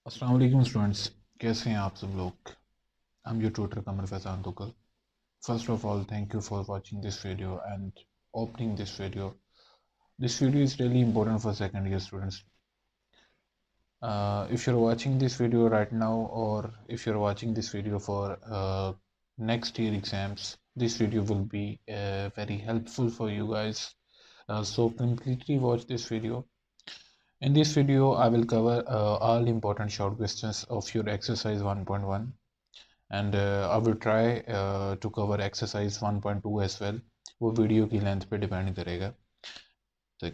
अस्सलाम वालेकुम स्टूडेंट्स, कैसे हैं आप सब लोग। I am your tutor Qamar Faizan Tukal. First of all thank you for watching this video and opening this video. This video is really important for second year students. If you're watching this video right now, or if you're watching this video for next year exams, this video will be very helpful for you guys. So completely watch this video. In this video, I will cover all important short questions of your exercise 1.1, and I will try to cover exercise 1.2 as well. वो video की length पे depend करेगा। तो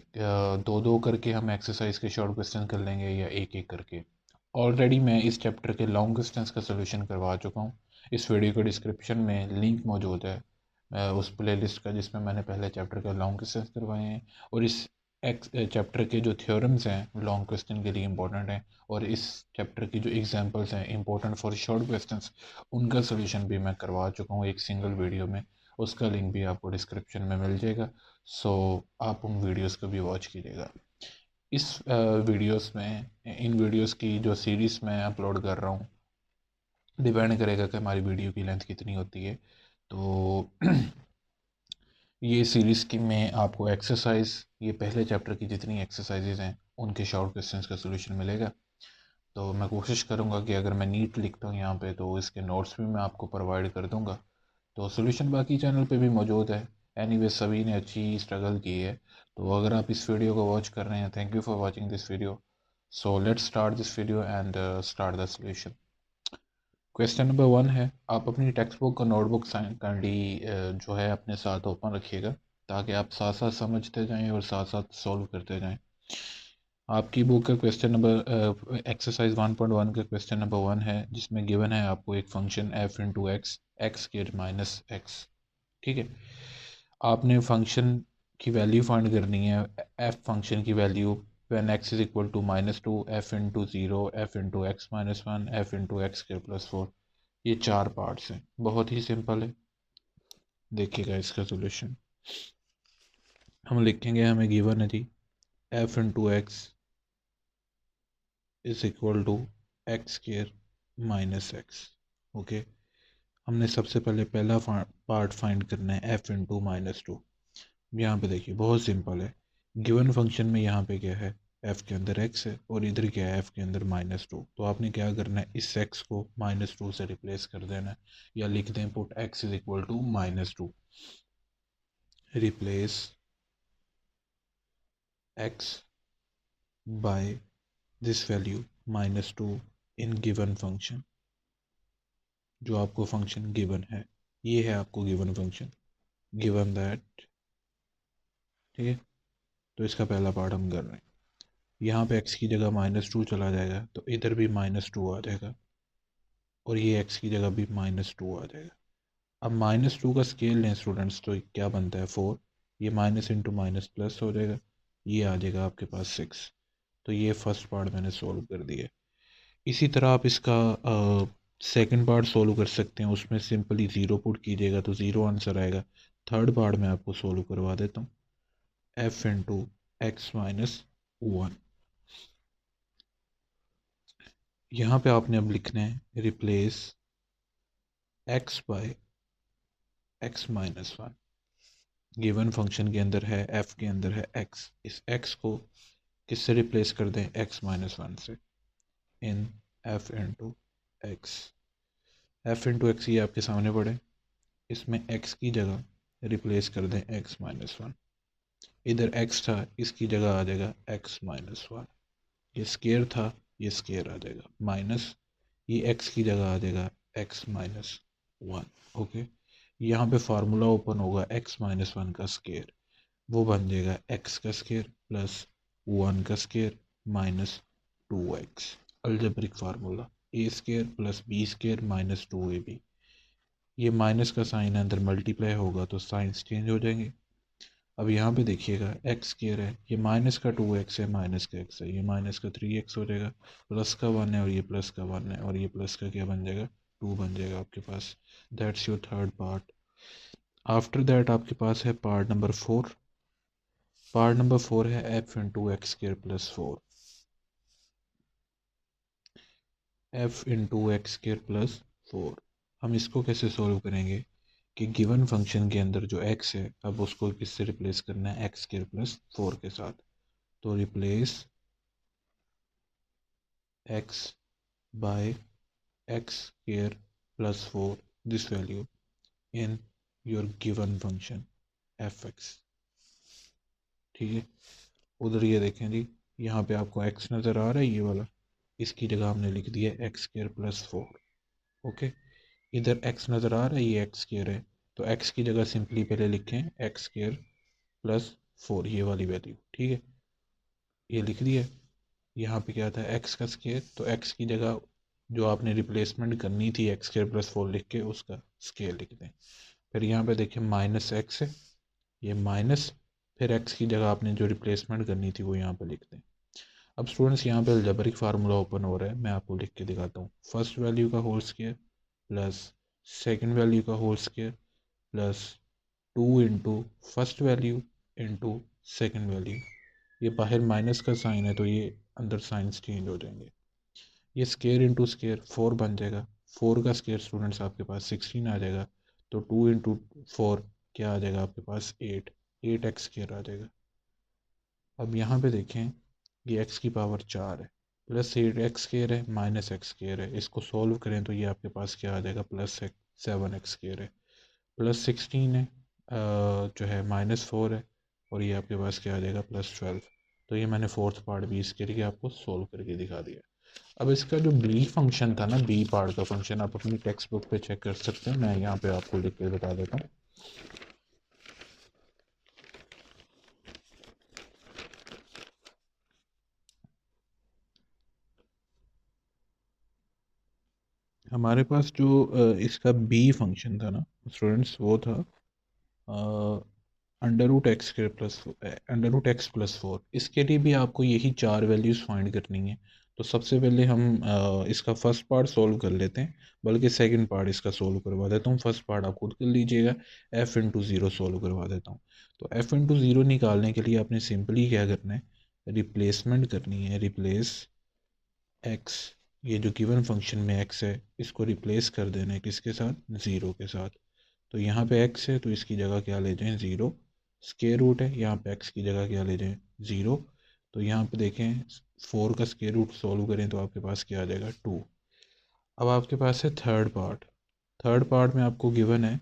दो दो करके हम exercise के शॉर्ट क्वेश्चन कर लेंगे या एक एक करके। ऑलरेडी मैं इस चैप्टर के लॉन्ग क्वेश्चंस का सोल्यूशन करवा चुका हूँ। इस वीडियो के डिस्क्रिप्शन में लिंक मौजूद है उस प्लेलिस्ट का जिसमें मैंने पहले चैप्टर के लॉन्ग क्वेश्चंस करवाए हैं, और इस चैप्टर के जो थ्योरम्स हैं लॉन्ग क्वेश्चन के लिए इंपॉर्टेंट हैं, और इस चैप्टर की जो एग्जांपल्स हैं इंपॉर्टेंट फॉर शॉर्ट क्वेश्चंस, उनका सोल्यूशन भी मैं करवा चुका हूँ एक सिंगल वीडियो में। उसका लिंक भी आपको डिस्क्रिप्शन में मिल जाएगा। सो आप उन वीडियोस को भी वॉच कीजिएगा। इस वीडियोस में इन वीडियोस की जो सीरीज़ मैं अपलोड कर रहा हूँ डिपेंड करेगा कि हमारी वीडियो की लेंथ कितनी होती है। तो ये सीरीज़ की मैं आपको एक्सरसाइज, ये पहले चैप्टर की जितनी एक्सरसाइजेज हैं उनके शॉर्ट क्वेश्चंस का सोल्यूशन मिलेगा। तो मैं कोशिश करूँगा कि अगर मैं नीट लिखता हूँ यहाँ पे तो इसके नोट्स भी मैं आपको प्रोवाइड कर दूँगा। तो सोल्यूशन बाकी चैनल पे भी मौजूद है। एनीवे सभी ने अच्छी स्ट्रगल की है। तो अगर आप इस वीडियो को वॉच कर रहे हैं, thank you for watching this video. So let's start this video and start the solution. Question number 1 है, आप अपनी टेक्स्ट बुक और नोटबुक काइंडली जो है अपने साथ ओपन रखिएगा, ताकि आप साथ साथ समझते जाएं और साथ साथ सॉल्व करते जाएं। आपकी बुक का क्वेश्चन नंबर एक्सरसाइज 1.1 का क्वेश्चन नंबर 1 है, जिसमें गिवन है आपको एक function f into x, x square minus x. ठीक है, आपने फंक्शन की वैल्यू फाइंड करनी है। f फंक्शन की value when x is equal to -2, f into zero, f into X minus one, f into X square plus 4। ये चार parts हैं, बहुत ही सिंपल है। देखिएगा इसका सोल्यूशन हम लिखेंगे, हमें गिवन है जी f into x is equal to X square minus x. Okay, हमने सबसे पहले पहला पार्ट फाइंड करना है f इंटू -2। यहाँ पे देखिए बहुत सिंपल है। गिवन फंक्शन में यहाँ पे क्या है, f के अंदर x है और इधर क्या है, f के अंदर -2। तो आपने क्या करना है, इस x को -2 से रिप्लेस कर देना है, या लिख दें put x is equal to -2। Replace x by this value -2 in given function. जो आपको फंक्शन गिवन है, ये है आपको गिवन फंक्शन, गिवन दैट। ठीक है, तो इसका पहला पार्ट हम कर रहे हैं। यहाँ पे x की जगह -2 चला जाएगा, तो इधर भी -2 आ जाएगा, और ये x की जगह भी -2 आ जाएगा। अब -2 का स्केल लें स्टूडेंट्स, तो क्या बनता है 4। ये माइनस इंटू माइनस प्लस हो जाएगा, ये आ जाएगा आपके पास 6। तो ये फर्स्ट पार्ट मैंने सोल्व कर दिया। इसी तरह आप इसका सेकंड पार्ट सोल्व कर सकते हैं। उसमें सिंपली ज़ीरो पुट कीजिएगा तो ज़ीरो आंसर आएगा। थर्ड पार्ट मैं आपको सोल्व करवा देता हूँ। f इंटू एक्स माइनस 1, यहाँ पे आपने अब लिखना है replace x by X minus 1। Given function के अंदर है, f के अंदर है x, इस x को किससे रिप्लेस कर दें, x माइनस 1 से, इन f into x. F into x ये आपके सामने पड़े, इसमें x की जगह रिप्लेस कर दें x माइनस 1। इधर x था, इसकी जगह आ जाएगा x माइनस 1। ये स्केयर था, ये स्केयर आ जाएगा माइनस, ये x की जगह आ जाएगा x माइनस 1। ओके, यहाँ पे फार्मूला ओपन होगा x माइनस 1 का स्केयर, वो बन जाएगा x का स्केयर प्लस 1 का square minus 2x। Algebraic formula, a square plus b square minus 2ab। ये माइनस का साइन अंदर मल्टीप्लाई होगा तो साइंस चेंज हो जाएंगे। अब यहाँ पे देखिएगा एक्स स्केयर है, ये माइनस का 2x है, माइनस का x है, ये माइनस का 3x हो जाएगा, प्लस का 1 है और ये प्लस का 1 है, और ये प्लस का क्या बन जाएगा, 2 बन जाएगा आपके पास। That's your third part. After that आपके पास है पार्ट नंबर 4। पार्ट नंबर 4 है f into x square plus 4। F into X square plus 4। हम इसको कैसे सॉल्व करेंगे कि गिवन फंक्शन के अंदर जो x है अब उसको किससे रिप्लेस करना है, एक्स स्क्र प्लस 4 के साथ। तो replace x by X square plus 4 this value in your given function F X. ठीक है, उधर ये देखें जी, यहाँ पे आपको x नज़र आ रहा है, ये वाला, इसकी जगह हमने लिख दिया एक्स स्क्र प्लस 4। ओके, इधर x नज़र आ रहा है, ये एक्स स्क्र है, तो x की जगह सिंपली पहले लिखें एक्स स्क्र प्लस 4, ये वाली वैल्यू। ठीक है, ये लिख दिया। यहाँ पे क्या था, x का स्क्र, तो x की जगह जो आपने रिप्लेसमेंट करनी थी एक्स स्क्र प्लस 4 लिख के उसका स्क्र लिख दें। फिर यहाँ पे देखें माइनस एक्स है, ये माइनस, फिर x की जगह आपने जो रिप्लेसमेंट करनी थी वो यहाँ पे लिख दें। अब स्टूडेंट्स यहाँ पे अलजेब्रिक फार्मूला ओपन हो रहा है, मैं आपको लिख के दिखाता हूँ। फर्स्ट वैल्यू का whole square plus second value का whole square plus 2 into first value into second value. ये बाहर माइनस का साइन है तो ये अंदर साइंस चेंज हो जाएंगे। ये स्केयर इंटू स्केयर 4 बन जाएगा, 4 का स्केयर स्टूडेंट्स आपके पास 16 आ जाएगा, तो 2 इंटू 4 क्या आ जाएगा आपके पास 8 एक्स स्केयर आ जाएगा। अब यहाँ पे देखें, ये एक्स की पावर 4 है, प्लस 8 एक्स स्केयर है, माइनस एक्स स्केयर है, इसको सॉल्व करें तो ये आपके पास क्या आ जाएगा, प्लस 7 एक्स स्केयर है, प्लस 16 है, जो है माइनस 4 है, और ये आपके पास क्या आ जाएगा, प्लस 12। तो ये मैंने फोर्थ पार्ट भी इसके लिए आपको सोल्व करके दिखा दिया। अब इसका जो बी फंक्शन था ना, बी पार्ट का फंक्शन आप अपनी टेक्स्ट बुक पे चेक कर सकते हैं, मैं यहाँ पे आपको लिख के बता देता हूँ। हमारे पास जो इसका बी फंक्शन था ना स्टूडेंट्स, वो था अंडर रूट एक्स प्लस 4। इसके लिए भी आपको यही 4 वैल्यूज़ फाइंड करनी है। तो सबसे पहले हम इसका फर्स्ट पार्ट सोल्व कर लेते हैं, बल्कि सेकंड पार्ट इसका सोल्व करवा देता हूँ, फर्स्ट पार्ट आप खुद कर लीजिएगा। एफ़ इंटू ज़ीरो सोल्व करवा देता हूँ। तो एफ़ इंटू ज़ीरो निकालने के लिए आपने सिंपली क्या करना है, रिप्लेसमेंट करनी है। रिप्लेस एक्स, ये जो गिवन फंक्शन में एक्स है इसको रिप्लेस कर देना है किसके साथ, ज़ीरो के साथ। तो यहाँ पे एक्स है तो इसकी जगह क्या ले जाएं, ज़ीरो। स्केयर रूट है, यहाँ पे एक्स की जगह क्या ले जाएं, ज़ीरो। तो यहाँ पे देखें 4 का स्केयर रूट सॉल्व करें तो आपके पास क्या आ जाएगा, 2। अब आपके पास है थर्ड पार्ट। थर्ड पार्ट में आपको गिवन है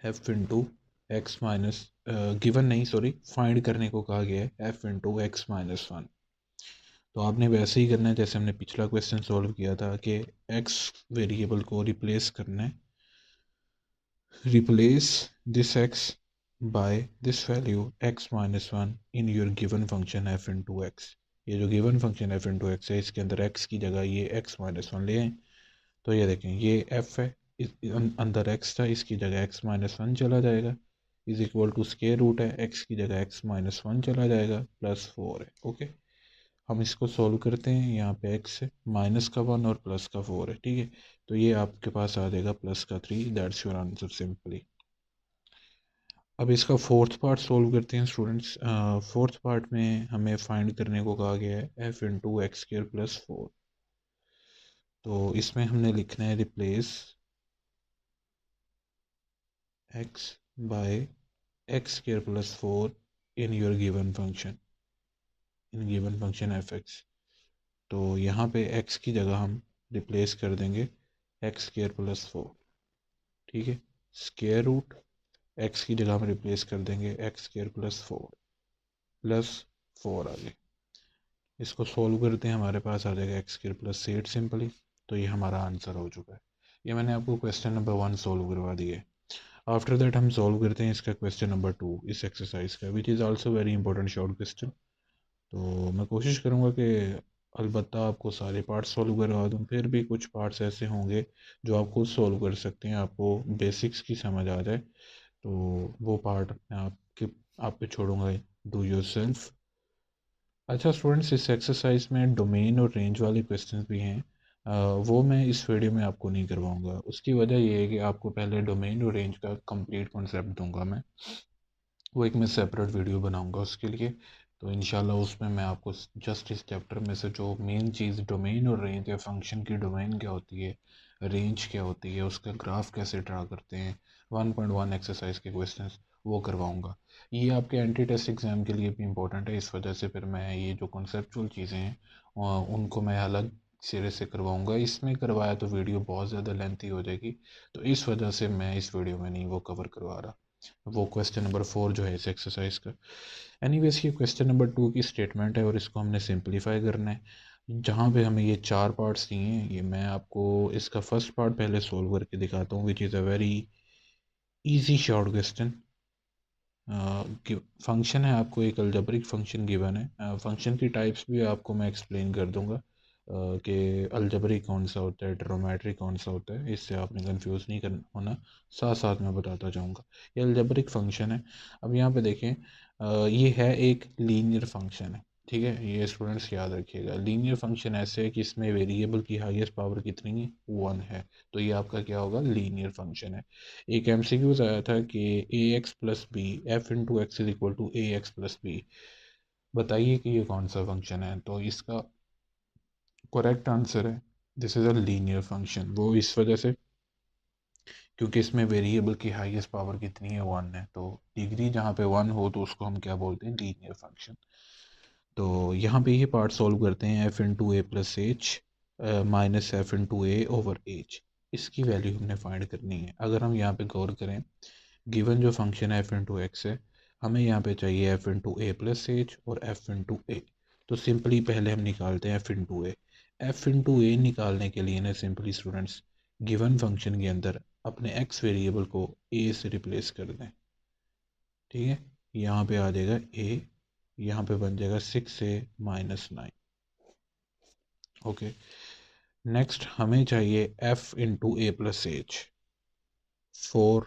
F into X minus, given नहीं सॉरी, फाइंड करने को कहा गया है एफ इंटू एक्स माइनस 1। तो आपने वैसे ही करना है जैसे हमने पिछला क्वेश्चन सॉल्व किया था कि एक्स वेरिएबल को रिप्लेस करना है। Replace this X by this value X minus 1 in your given function F into x. ये जो given function F into X है इसके अंदर एक्स की जगह ये एक्स माइनस 1 ले आए। तो ये देखें, ये एफ है, अंदर एक्स था, इसकी जगह एक्स माइनस 1 चला जाएगा, is equal to square root है, एक्स की जगह एक्स माइनस 1 चला जाएगा, प्लस 4 है। ओके, हम इसको सॉल्व करते हैं। यहाँ पे एक्स है, माइनस का 1 और प्लस का 4 है। ठीक है, तो ये आपके पास आ जाएगा प्लस का 3, दैट्स योर आंसर सिंपली। अब इसका फोर्थ पार्ट सॉल्व करते हैं स्टूडेंट्स। फोर्थ पार्ट में हमें फाइंड करने को कहा गया है F into X square plus 4। तो इसमें हमने लिखना है replace x by X square plus 4 in your given function, in given function F x. तो यहाँ पे x की जगह हम रिप्लेस कर देंगे एक्स स्क्र प्लस 4। ठीक है, स्क्वायर रूट x की जगह हम रिप्लेस कर देंगे एक्स स्क्र प्लस 4 प्लस 4 आगे। इसको सॉल्व करते हैं, हमारे पास आ जाएगा एक्स स्क्र प्लस 8 सिंपली। तो ये हमारा आंसर हो चुका है। ये मैंने आपको क्वेश्चन नंबर 1 सॉल्व करवा दिया है। आफ्टर दैट हम सॉल्व करते हैं इसका क्वेश्चन नंबर 2 इस एक्सरसाइज का, which is also very important short question. तो मैं कोशिश करूँगा कि अलबत्ता आपको सारे पार्ट्स सॉल्व करवा दूँ, फिर भी कुछ पार्ट्स ऐसे होंगे जो आप खुद सॉल्व कर सकते हैं, आपको बेसिक्स की समझ आ जाए, तो वो पार्ट मैं आप पे छोड़ूंगा, डू योर सेल्फ। अच्छा स्टूडेंट्स, इस एक्सरसाइज में डोमेन और रेंज वाले क्वेश्चंस भी हैं, वो मैं इस वीडियो में आपको नहीं करवाऊंगा। उसकी वजह ये है कि आपको पहले डोमेन और रेंज का कंप्लीट कॉन्सेप्ट दूंगा मैं, वो एक मैं सेपरेट वीडियो बनाऊंगा उसके लिए। तो इंशाल्लाह उसमें मैं आपको जस्ट इस चैप्टर में से जो मेन चीज़ डोमेन और रेंज है, फंक्शन की डोमेन क्या होती है, रेंज क्या होती है, उसका ग्राफ कैसे ड्रा करते हैं, 1.1 एक्सरसाइज के क्वेश्चंस वो करवाऊंगा। ये आपके एंटी टेस्ट एग्ज़ाम के लिए भी इम्पोर्टेंट है, इस वजह से फिर मैं ये जो कॉन्सेप्चुअल चीज़ें हैं उनको मैं अलग सिरे से करवाऊंगा। इसमें करवाया तो वीडियो बहुत ज़्यादा लेंथी हो जाएगी, तो इस वजह से मैं इस वीडियो में नहीं वो कवर करवा रहा। वो क्वेश्चन नंबर 4 जो है इस एक्सरसाइज का। एनीवेज ये क्वेश्चन नंबर 2 की स्टेटमेंट है और इसको हमने सिंप्लीफाई करना है। जहाँ पे हमें ये 4 पार्ट्स दिए हैं, ये मैं आपको इसका फर्स्ट पार्ट पहले सोल्व करके दिखाता हूँ, which is a very easy short question. Function है, आपको एक अलजेब्रिक फंक्शन गिवन है। फंक्शन की टाइप्स भी आपको मैं एक्सप्लेन कर दूंगा कि अलजेब्रिक कौन सा होता है, ट्रिग्नोमेट्रिक कौन सा होता है, इससे आपने कंफ्यूज नहीं कर होना, साथ साथ मैं बताता जाऊंगा। ये अलजेब्रिक फंक्शन है। अब यहाँ पे देखें, ये है एक लीनियर फंक्शन है, ठीक है। ये स्टूडेंट्स याद रखिएगा, लीनियर फंक्शन ऐसे है कि इसमें वेरिएबल की हाईएस्ट पावर कितनी है, 1 है। तो ये आपका क्या होगा, लीनियर फंक्शन है। एक एमसीक्यूज आया था कि a x plus b f into x is equal to a x plus b, बताइए कि ये कौन सा फंक्शन है। तो इसका करेक्ट आंसर है this is a linear function. वो इस वजह से क्योंकि इसमें वेरिएबल की हाईएस्ट पावर कितनी है, 1 है। तो डिग्री जहाँ पे 1 हो तो उसको हम क्या बोलते हैं, लीनियर फंक्शन। तो यहाँ पे ये पार्ट सॉल्व करते हैं, f into a plus h minus f into a over h. इसकी वैल्यू हमने फाइंड करनी है। अगर हम यहाँ पे गौर करें, गिवन जो फंक्शन एफ इंटू एक्स है, हमें यहाँ पे चाहिए F into a plus H और एफ इंटू ए। तो सिंपली पहले हम निकालते हैं एफ इंटू ए। एफ इंटू ए निकालने के लिए ना सिंपली स्टूडेंट्स गिवन फंक्शन के अंदर अपने एक्स वेरिएबल को ए से रिप्लेस कर दें, ठीक है। यहाँ पे आ जाएगा ए, यहाँ पे बन जाएगा 6 a - 9। ओके, नेक्स्ट हमें चाहिए F into a plus H. For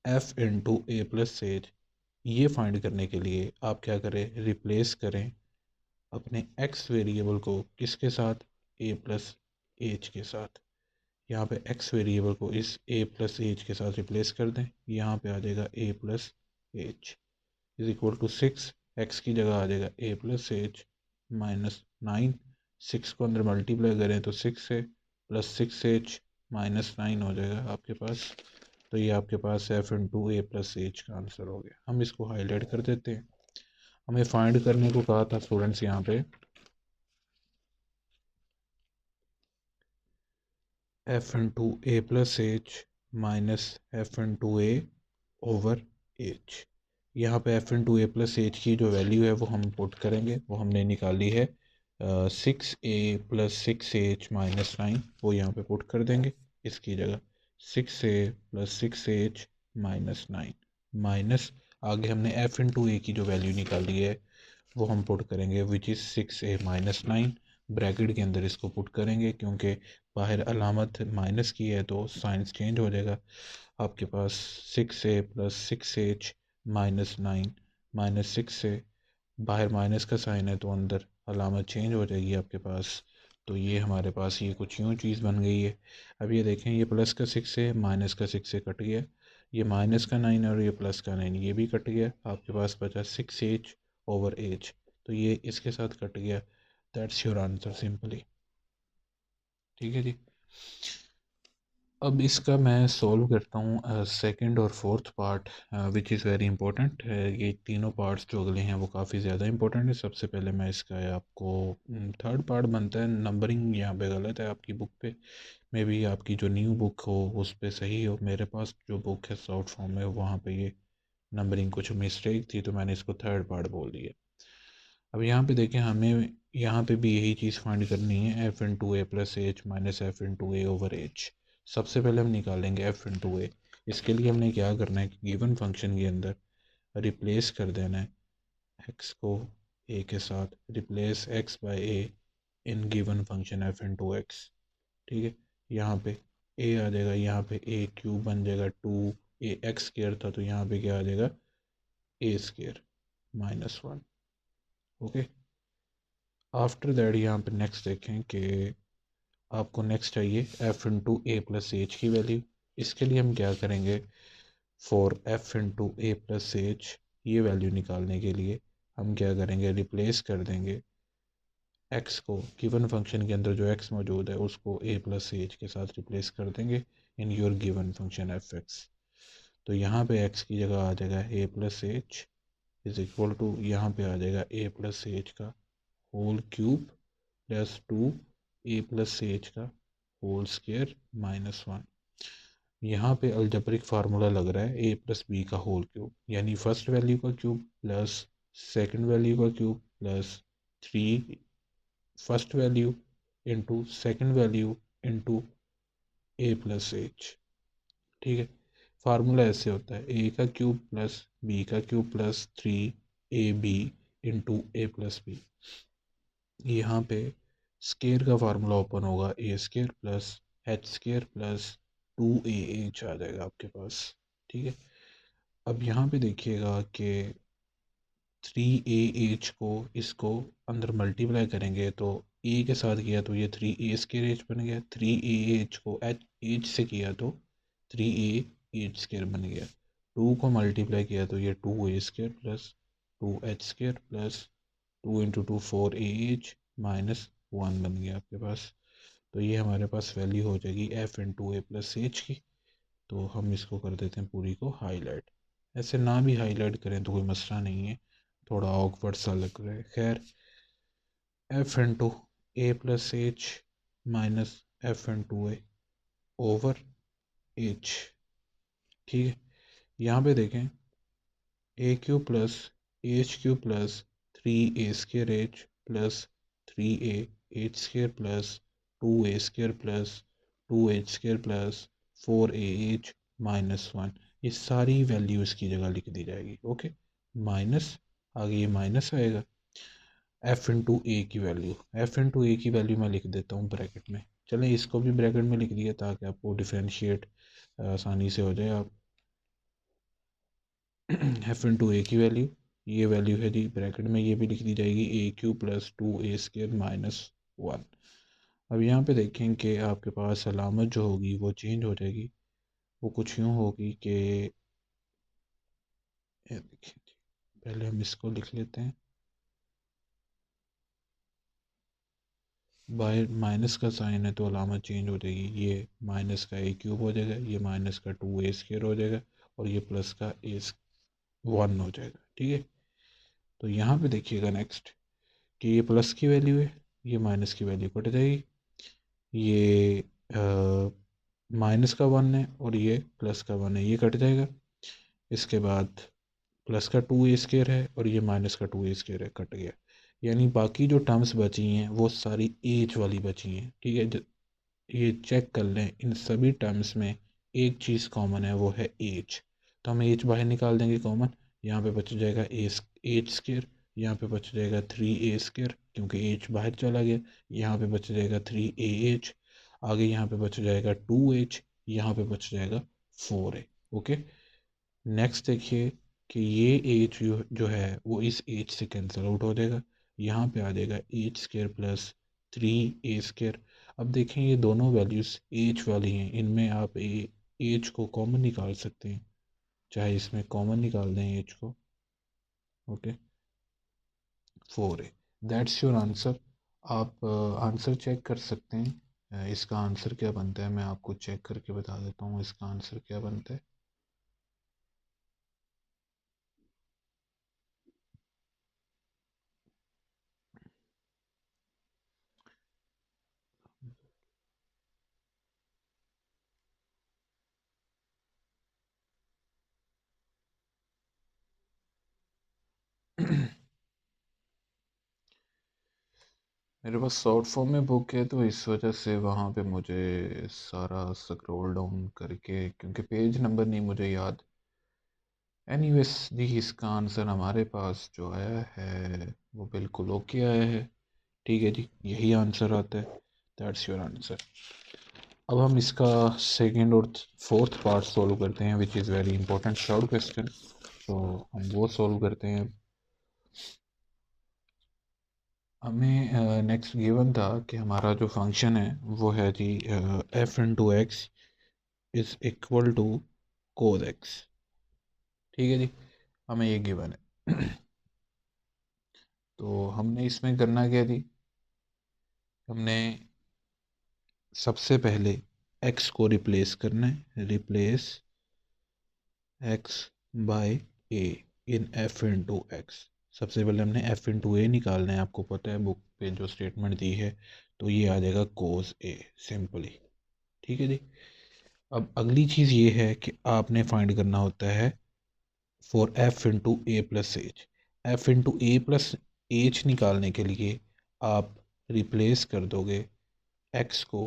F into a plus H ये फाइंड करने के लिए आप क्या करें, रिप्लेस करें अपने एक्स वेरिएबल को किसके साथ, ए प्लस एच के साथ। यहाँ पे एक्स वेरिएबल को इस ए प्लस एच के साथ रिप्लेस कर दें। यहाँ पे आ जाएगा a plus h is equal to 6, x की जगह आ जाएगा ए प्लस एच माइनस 9। 6 को अंदर मल्टीप्लाई करें तो 6 से प्लस 6h माइनस 9 हो जाएगा आपके पास। तो ये आपके पास F into a plus h का आंसर हो गया। हम इसको हाईलाइट कर देते हैं। हमें फाइंड करने को कहा था स्टूडेंट्स यहाँ पे f into a plus h minus f into a over h. यहाँ पे f into a plus h की जो वैल्यू है वो हम पुट करेंगे, वो हमने निकाली है 6a प्लस 6h - 9, वो यहाँ पे पुट कर देंगे इसकी जगह 6a प्लस 6h - 9 माइनस आगे हमने एफ इंटू ए की जो वैल्यू निकाली है वो हम पुट करेंगे विच इज़ 6a - 9। ब्रैकेट के अंदर इसको पुट करेंगे क्योंकि बाहर अलामत माइनस की है तो साइंस चेंज हो जाएगा। आपके पास 6a प्लस 6h - 9 माइनस 6 से बाहर माइनस का साइन है तो अंदर अलामत चेंज हो जाएगी आपके पास। तो ये हमारे पास ये कुछ यूँ चीज़ बन गई है। अब ये देखें, ये प्लस का 6 है, माइनस का 6 से कट गया, ये माइनस का 9 और ये प्लस का 9 ये भी कट गया। आपके पास बचा 6h ओवर एच, तो ये इसके साथ कट गया। दैट्स योर आंसर सिंपली, ठीक है जी। अब इसका मैं सॉल्व करता हूँ सेकंड और fourth part which is very important. ये तीनों पार्ट्स जो अगले हैं वो काफ़ी ज़्यादा इंपॉर्टेंट है। सबसे पहले मैं इसका आपको थर्ड पार्ट बनता है, नंबरिंग यहाँ पे गलत है आपकी बुक पे, मे बी आपकी जो न्यू बुक हो उस पर सही हो। मेरे पास जो बुक है शॉर्ट फॉर्म में वहाँ पे ये नंबरिंग कुछ मिस्टेक थी तो मैंने इसको थर्ड पार्ट बोल दिया। अब यहाँ पे देखें, हमें यहाँ पे भी यही चीज़ फाइंड करनी है, F into a plus h minus f into a over h. सबसे पहले हम निकालेंगे एफ इंटू ए। इसके लिए हमने क्या करना है कि गिवन फंक्शन के अंदर रिप्लेस कर देना है एक्स को ए के साथ, replace x by A in given function F into X, ठीक है। यहाँ पे ए आ जाएगा, यहाँ पे ए क्यूब बन जाएगा 2 ए एक्स स्केयर था तो यहाँ पे क्या आ जाएगा, ए स्केयर -1। ओके, आफ्टर दैट यहाँ पे नेक्स्ट देखें कि आपको नेक्स्ट चाहिए F into a plus h की वैल्यू। इसके लिए हम क्या करेंगे, for F into a plus H ये वैल्यू निकालने के लिए हम क्या करेंगे, रिप्लेस कर देंगे एक्स को, गिवन फंक्शन के अंदर जो एक्स मौजूद है उसको a प्लस एच के साथ रिप्लेस कर देंगे in your given function F x. तो यहाँ पे x की जगह आ जाएगा a plus h is equal to, यहाँ पे आ जाएगा a प्लस एच का whole cube plus 2 a plus h का होल स्क्वायर माइनस 1। यहाँ पे अलजेब्रिक फार्मूला लग रहा है a प्लस बी का होल क्यूब, यानी फर्स्ट वैल्यू का क्यूब प्लस सेकंड वैल्यू का cube plus 3 first value into second value into a plus h. ठीक है, फार्मूला ऐसे होता है ए का क्यूब प्लस बी का cube plus 3ab into a plus b. यहाँ पे स्केयर का फार्मूला ओपन होगा, a square plus h square plus 2ah आ जाएगा आपके पास। ठीक है, अब यहाँ पे देखिएगा कि 3ah को इसको अंदर मल्टीप्लाई करेंगे तो ए के साथ किया तो ये 3a स्केयर एच बन गया, 3ah को एच से किया तो 3a एच स्केयर बन गया, 2 को मल्टीप्लाई किया तो ये 2a square plus 2h square plus 2 into 2 4ah minus 1 बन गया आपके पास। तो ये हमारे पास वैल्यू हो जाएगी f into a plus h की। तो हम इसको कर देते हैं पूरी को हाईलाइट, ऐसे ना भी हाईलाइट करें तो कोई मसला नहीं है, थोड़ा ऑकवर्ड सा लग रहा है। खैर, f into a plus h minus f into a over h. ठीक है, यहाँ पे देखें a cube plus h cube plus 3a square h plus 3a h square plus 2a square plus 2h square plus 4ah minus 1, ये सारी value इसकी जगह लिख दी जाएगी। ओके, माइनस आगे ये माइनस आएगा, एफ इंटू ए की वैल्यू, एफ इंटू ए की वैल्यू मैं लिख देता हूँ ब्रैकेट में। चलें, इसको भी ब्रैकेट में लिख दिया ताकि आपको डिफ्रेंशिएट आसानी से हो जाए। आप एफ इंटू ए की वैल्यू, ये वैल्यू है जी ब्रैकेट में, ये भी लिख दी जाएगी a cube plus 2a square minus 1। अब यहाँ पे देखें कि आपके पास अलामत जो होगी वो चेंज हो जाएगी, वो कुछ यूँ होगी कि देखिए, पहले हम इसको लिख लेते हैं, बाय माइनस का साइन है तो अलामत चेंज हो जाएगी, ये माइनस का ए क्यूब हो जाएगा, ये माइनस का 2a स्केयर हो जाएगा और ये प्लस का a1 हो जाएगा। ठीक है, तो यहाँ पे देखिएगा नेक्स्ट कि ये प्लस की वैल्यू है, ये माइनस की वैल्यू कट जाएगी, ये माइनस का 1 है और ये प्लस का 1 है, ये कट जाएगा। इसके बाद प्लस का 2a स्केयर है और ये माइनस का 2a स्केयर है, कट गया। यानी बाकी जो टर्म्स बची हैं वो सारी एच वाली बची हैं। ठीक है, ये चेक कर लें, इन सभी टर्म्स में एक चीज़ कॉमन है, वो है एच। तो हम एच बाहर निकाल देंगे कॉमन, यहाँ पे बच जाएगा एच स्केयर, यहाँ पे बच जाएगा 3a स्केयर क्योंकि एच बाहर चला गया, यहाँ पे बच जाएगा 3ah, आगे यहाँ पे बच जाएगा 2h, यहाँ पे बच जाएगा 4a। ओके, नेक्स्ट देखिए कि ये एच जो है वो इस एच से कैंसिल आउट हो जाएगा, यहाँ पे आ जाएगा H square plus 3a square. अब देखें ये दोनों वैल्यूज़ एच वाली हैं, इनमें आप एच को कॉमन निकाल सकते हैं, चाहे इसमें कॉमन निकाल दें एच को। Okay, 4a, that's your answer. आप आंसर चेक कर सकते हैं, इसका आंसर क्या बनता है मैं आपको चेक करके बता देता हूँ इसका आंसर क्या बनता है। मेरे पास शॉर्ट फॉर्म में बुक है तो इस वजह से वहाँ पे मुझे सारा स्क्रॉल डाउन करके, क्योंकि पेज नंबर नहीं मुझे याद। एनीवेज जी, इसका आंसर हमारे पास जो आया है वो बिल्कुल ओके आया है। ठीक है जी, यही आंसर आता है, दैट्स योर आंसर। अब हम इसका सेकंड और फोर्थ पार्ट सॉल्व करते हैं, विच is very important short question. तो हम वो सॉल्व करते हैं। हमें नेक्स्ट गिवन था कि हमारा जो फंक्शन है वो है जी f into x is equal to cos x. ठीक है जी, हमें ये गिवन है। तो हमने इसमें करना क्या थी, हमने सबसे पहले x को रिप्लेस करना है, replace x by a in f into x. सबसे पहले हमने f इंटू ए निकालना है, आपको पता है बुक पे जो स्टेटमेंट दी है, तो ये आ जाएगा cos a सिंपली। ठीक है जी। अब अगली चीज़ ये है कि आपने फाइंड करना होता है for f into a plus H. F into a plus H निकालने के लिए आप रिप्लेस कर दोगे x को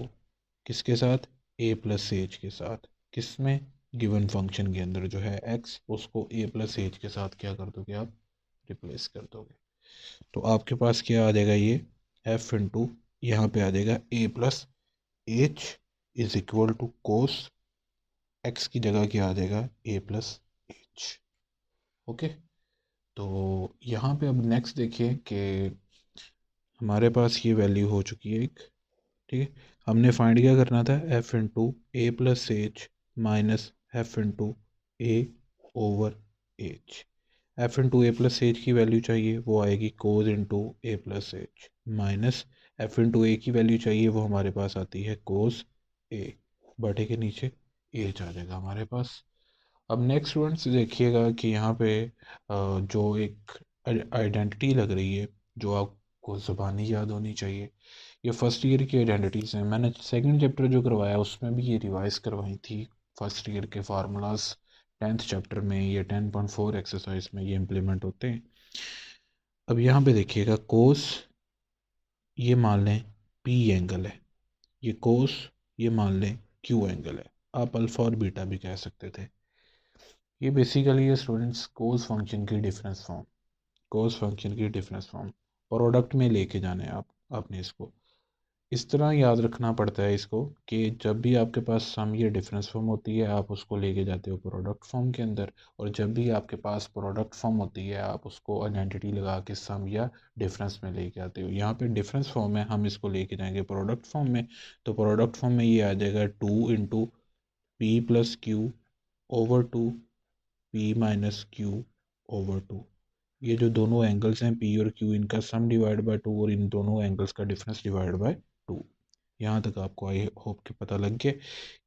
किसके साथ, a प्लस एच के साथ। किस में, गिवन फंक्शन के अंदर जो है x, उसको a प्लस एच के साथ क्या कर दोगे आप, रिप्लेस कर दोगे। तो आपके पास क्या आ जाएगा, ये f इंटू यहाँ पे आ जाएगा a plus h is equal to cos x की जगह क्या आ जाएगा, a प्लस एच। ओके। तो यहाँ पे अब नेक्स्ट देखिए कि हमारे पास ये वैल्यू हो चुकी है एक। ठीक है, हमने फाइंड क्या करना था, f into a plus h minus f into a over h. F into a plus h की वैल्यू चाहिए, वो आएगी cos into a plus h, minus f into a की वैल्यू चाहिए, वो हमारे पास आती है कोस ए, बटे के नीचे एच आ जाएगा हमारे पास। अब नेक्स्ट स्टूडेंट्स देखिएगा कि यहाँ पे जो एक आइडेंटिटी लग रही है, जो आपको ज़बानी याद होनी चाहिए, ये फर्स्ट ईयर की आइडेंटिटीज़ हैं। मैंने सेकंड चैप्टर जो करवाया उसमें भी ये रिवाइज करवाई थी, फर्स्ट ईयर के फार्मूलाज 10th चैप्टर में, ये 10.4 एक्सरसाइज में ये इम्प्लीमेंट होते हैं। अब यहाँ पे देखिएगा कोस, ये मान लें पी एंगल है, ये कोस, ये मान लें क्यू एंगल है, आप अल्फ़ा और बीटा भी कह सकते थे। ये बेसिकली है स्टूडेंट्स कोस फंक्शन की डिफरेंस फॉर्म, कोस फंक्शन की डिफरेंस फॉर्म प्रोडक्ट में लेके जाने आप आपने इसको इस तरह याद रखना पड़ता है इसको, कि जब भी आपके पास सम या डिफरेंस फॉर्म होती है आप उसको लेके जाते हो प्रोडक्ट फॉर्म के अंदर, और जब भी आपके पास प्रोडक्ट फॉर्म होती है आप उसको आइडेंटिटी लगा के सम या डिफरेंस में लेके आते हो। यहाँ पे डिफरेंस फॉर्म है, हम इसको लेके जाएंगे प्रोडक्ट फॉर्म में। तो प्रोडक्ट फॉर्म में ये आ जाएगा 2 into P plus Q over 2 p minus Q over 2। ये जो दोनों एंगल्स हैं पी और क्यू, इनका सम डिवाइड बाय 2 और इन दोनों एंगल्स का डिफरेंस डिवाइड बाय 2। यहाँ तक आपको आई होप कि पता लग गया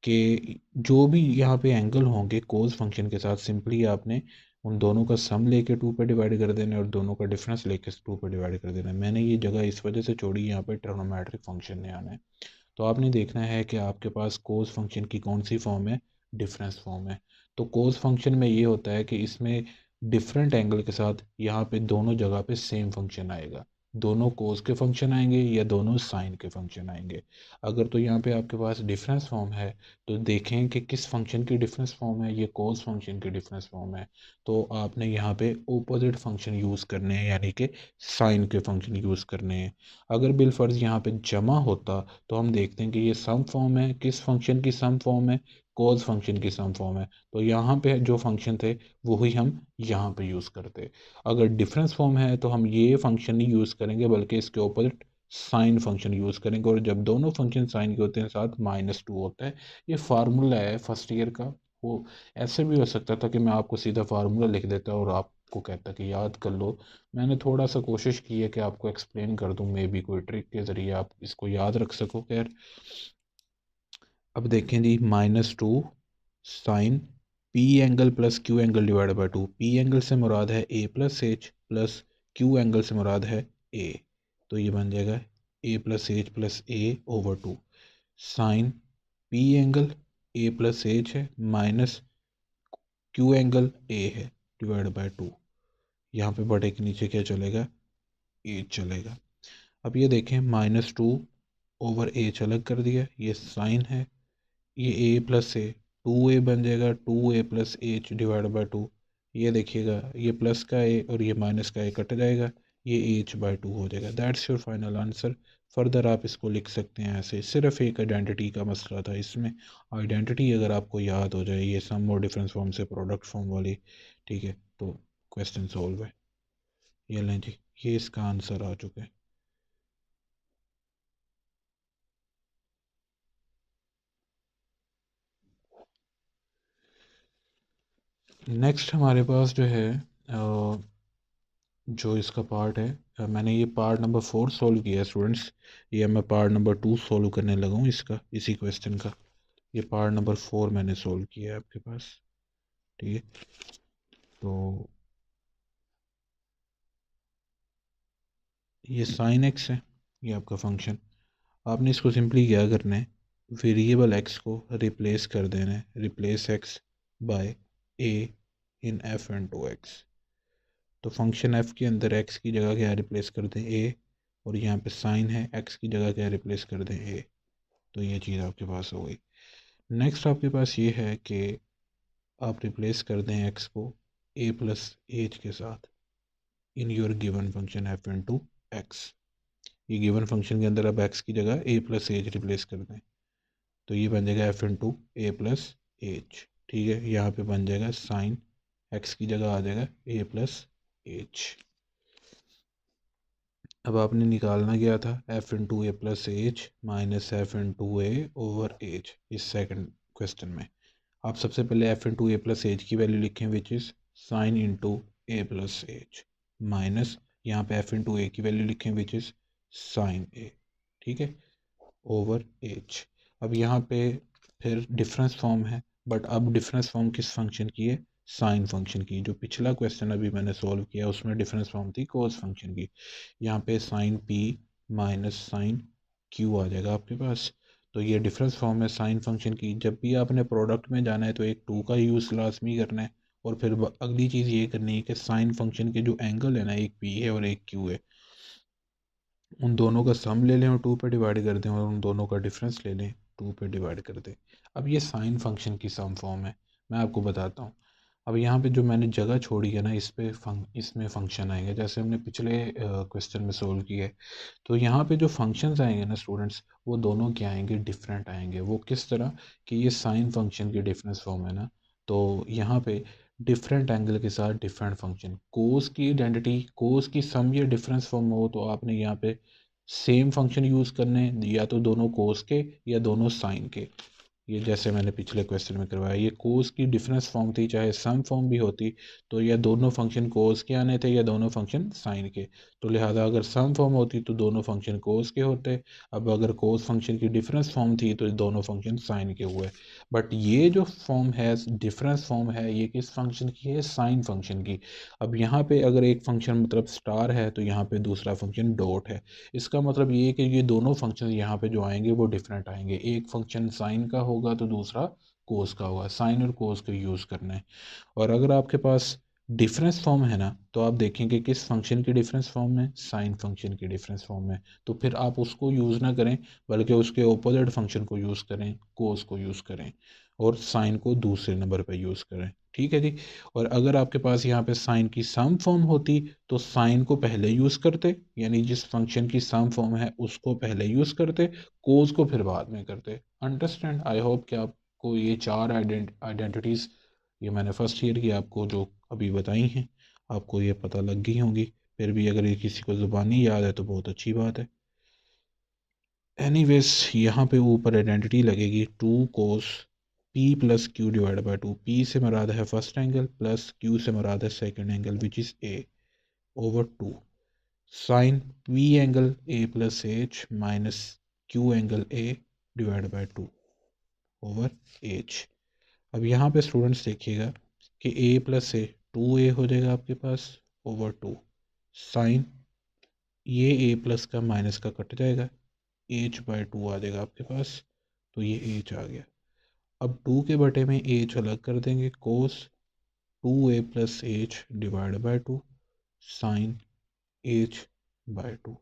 कि जो भी यहाँ पे एंगल होंगे कोस फंक्शन के साथ, सिंपली आपने उन दोनों का सम लेके 2 पे डिवाइड कर देना है और दोनों का डिफरेंस लेके 2 पे डिवाइड कर देना है। मैंने ये जगह इस वजह से छोड़ी, यहाँ पे ट्रिग्नोमेट्रिक फंक्शन ने आना है। तो आपने देखना है कि आपके पास कोस फंक्शन की कौन सी फॉर्म है, डिफरेंस फॉर्म है। तो कोस फंक्शन में ये होता है कि इसमें डिफरेंट एंगल के साथ यहाँ पे दोनों जगह पे सेम फंक्शन आएगा, दोनों कोस के फंक्शन आएंगे या दोनों साइन के फंक्शन आएंगे। अगर तो यहाँ पे आपके पास डिफरेंस फॉर्म है तो देखें कि किस फंक्शन की डिफरेंस फॉर्म है, ये कोस फंक्शन की डिफरेंस फॉर्म है, तो आपने यहाँ पे ओपोजिट फंक्शन यूज़ करने हैं, यानी कि साइन के फंक्शन यूज़ करने हैं। अगर बिलफर्ज यहाँ पे जमा होता तो हम देखते हैं कि ये सम फॉर्म है, किस फंक्शन की सम फॉर्म है, कोस फंक्शन की सम फॉर्म है, तो यहाँ पे जो फंक्शन थे वही हम यहाँ पे यूज़ करते। अगर डिफरेंस फॉर्म है तो हम ये फंक्शन नहीं यूज़ करेंगे बल्कि इसके ऑपोजिट साइन फंक्शन यूज़ करेंगे, और जब दोनों फंक्शन साइन के होते हैं साथ -2 होता है। ये फार्मूला है फर्स्ट ईयर का। वो ऐसे भी हो सकता था कि मैं आपको सीधा फार्मूला लिख देता और आपको कहता कि याद कर लो। मैंने थोड़ा सा कोशिश की है कि आपको एक्सप्लेन कर दूं, मे बी कोई ट्रिक के ज़रिए आप इसको याद रख सको। खैर, अब देखें जी, -2 sine p angle plus q angle divide by 2। P angle से मुराद है a plus h, plus q angle से मुराद है ए, तो ये बन जाएगा a plus h plus a over 2। Sine p angle a plus h है, माइनस क्यू एंगल ए है, डिवाइड बाय 2। यहाँ पे बड़े के नीचे क्या चलेगा, एच चलेगा। अब ये देखें, -2 ओवर एच अलग कर दिया, ये साइन है, ये ए प्लस ए, 2a बन जाएगा, 2a plus h divide by 2। ये देखिएगा, ये प्लस का ए और ये माइनस का ए कट जाएगा, ये एच बाई 2 हो जाएगा। That's your final answer. Further आप इसको लिख सकते हैं ऐसे, सिर्फ एक आइडेंटिटी का मसला था इसमें। आइडेंटिटी अगर आपको याद हो जाए, ये सम और डिफरेंस फॉर्म से प्रोडक्ट फॉर्म वाली, ठीक है, तो क्वेश्चन सॉल्व है। ये लें जी, ये इसका आंसर आ चुका है। नेक्स्ट हमारे पास जो है जो इसका पार्ट है, मैंने ये पार्ट नंबर 4 सॉल्व किया है स्टूडेंट्स। ये मैं पार्ट नंबर 2 सॉल्व करने लगा हूँ इसका, इसी क्वेश्चन का। ये पार्ट नंबर 4 मैंने सॉल्व किया है आपके पास, ठीक है। तो ये साइन एक्स है, ये आपका फंक्शन। आपने इसको सिंपली क्या करना है, वेरिएबल एक्स को रिप्लेस कर देना है, replace x by A in f into x. तो फंक्शन एफ के अंदर एक्स की जगह क्या रिप्लेस कर दें, ए, और यहाँ पे साइन है, एक्स की जगह क्या रिप्लेस कर दें, ए। तो ये चीज़ आपके पास हो गई। नेक्स्ट आपके पास ये है कि आप रिप्लेस कर दें एक्स को ए प्लस एच के साथ in your given function f into x. ये गिवन फंक्शन के अंदर अब एक्स की जगह ए प्लस एच रिप्लेस कर दें, तो ये बन जाएगा f into a plus h, ठीक है। यहाँ पे बन जाएगा साइन एक्स की जगह आ जाएगा ए प्लस एच। अब आपने निकालना क्या था, f into a plus h minus f into a over h इस सेकंड क्वेश्चन में। आप सबसे पहले f into a plus h की वैल्यू लिखें which is sine into a plus h, minus यहाँ पे एफ इंटू ए की वैल्यू लिखें विच इज़ साइन ए, ठीक है, ओवर एच। अब यहाँ पे फिर डिफरेंस फॉर्म है, बट अब डिफरेंस फॉर्म किस फंक्शन की है, साइन फंक्शन की। जो पिछला क्वेश्चन अभी मैंने सॉल्व किया उसमें डिफरेंस फॉर्म थी कोस फंक्शन की। यहाँ पे sine p minus sine q आ जाएगा आपके पास। तो ये डिफरेंस फॉर्म है साइन फंक्शन की। जब भी आपने प्रोडक्ट में जाना है तो एक टू का यूज़ लाजमी करना है, और फिर अगली चीज़ ये करनी है कि साइन फंक्शन के जो एंगल है ना, एक पी है और एक क्यू है, उन दोनों का सम ले लें और टू पे डिवाइड कर दें, और उन दोनों का डिफरेंस ले लें, टू पे डिवाइड कर दें। अब ये साइन फंक्शन की सम फॉर्म है, मैं आपको बताता हूँ। अब यहाँ पे जो मैंने जगह छोड़ी है ना, इस पे इसमें फंक्शन आएंगे जैसे हमने पिछले क्वेश्चन में सोल्व किया है। तो यहाँ पे जो फंक्शंस आएंगे ना स्टूडेंट्स, वो दोनों क्या आएंगे, डिफरेंट आएंगे। वो किस तरह कि ये साइन फंक्शन की डिफरेंस फॉर्म है ना, तो यहाँ पे डिफरेंट एंगल के साथ डिफरेंट फंक्शन, कोस की आइडेंटिटी, कोस की सम या डिफरेंस फॉर्म हो तो आपने यहाँ पे सेम फंक्शन यूज़ करने, या तो दोनों कोस के या दोनों साइन के। ये जैसे मैंने पिछले क्वेश्चन में करवाया, ये कोस की डिफरेंस फॉर्म थी, चाहे सम फॉर्म भी होती तो या दोनों फंक्शन कोस के आने थे या दोनों फंक्शन साइन के। तो लिहाजा अगर सम फॉर्म होती तो दोनों फंक्शन कोस के होते। अब अगर कोस फंक्शन की डिफरेंस फॉर्म थी तो दोनों फंक्शन साइन के हुए। बट ये जो फॉर्म है, डिफरेंस फॉर्म है, ये किस फंक्शन की है, साइन फंक्शन की। अब यहाँ पे अगर एक फंक्शन मतलब स्टार है तो यहाँ पे दूसरा फंक्शन डॉट है। इसका मतलब ये है कि ये दोनों फंक्शन यहाँ पे जो आएंगे वो डिफरेंट आएंगे। एक फंक्शन साइन का होगा तो दूसरा कोस का होगा, साइन और कोस को यूज़ करना है। और अगर आपके पास डिफरेंस फॉर्म है ना, तो आप देखेंगे किस फंक्शन की डिफरेंस फॉर्म में, साइन फंक्शन की डिफरेंस फॉर्म में। तो फिर आप उसको यूज़ ना करें, बल्कि उसके ओपोजिट फंक्शन को यूज़ करें, कोस को यूज़ करें, और साइन को दूसरे नंबर पर यूज़ करें, ठीक है जी। और अगर आपके पास यहाँ पे साइन की सम फॉर्म होती तो साइन को पहले यूज़ करते, यानी जिस फंक्शन की सम फॉर्म है उसको पहले यूज़ करते, कोस को फिर बाद में करते। अंडरस्टैंड, आई होप कि आपको ये चार आइडेंटिटीज़, ये मैंने फर्स्ट ईयर की आपको जो अभी बताई हैं, आपको ये पता लग गई होंगी। फिर भी अगर ये किसी को ज़ुबानी याद है तो बहुत अच्छी बात है। एनीवेज, यहाँ पे ऊपर आइडेंटिटी लगेगी two cos p plus q divide by two. P से मराद है फर्स्ट एंगल, प्लस क्यू से मराद है second angle which is a, over two sine p angle a plus h minus q angle a divide by two over h. अब यहाँ पे students देखिएगा कि ए प्लस ए, टू ए हो जाएगा आपके पास, ओवर टू साइन, ये ए प्लस का माइनस का कट जाएगा, एच बाय टू आ जाएगा आपके पास। तो ये एच आ गया। अब टू के बटे में एच अलग कर देंगे, cos two a plus h divide by two sine h by two.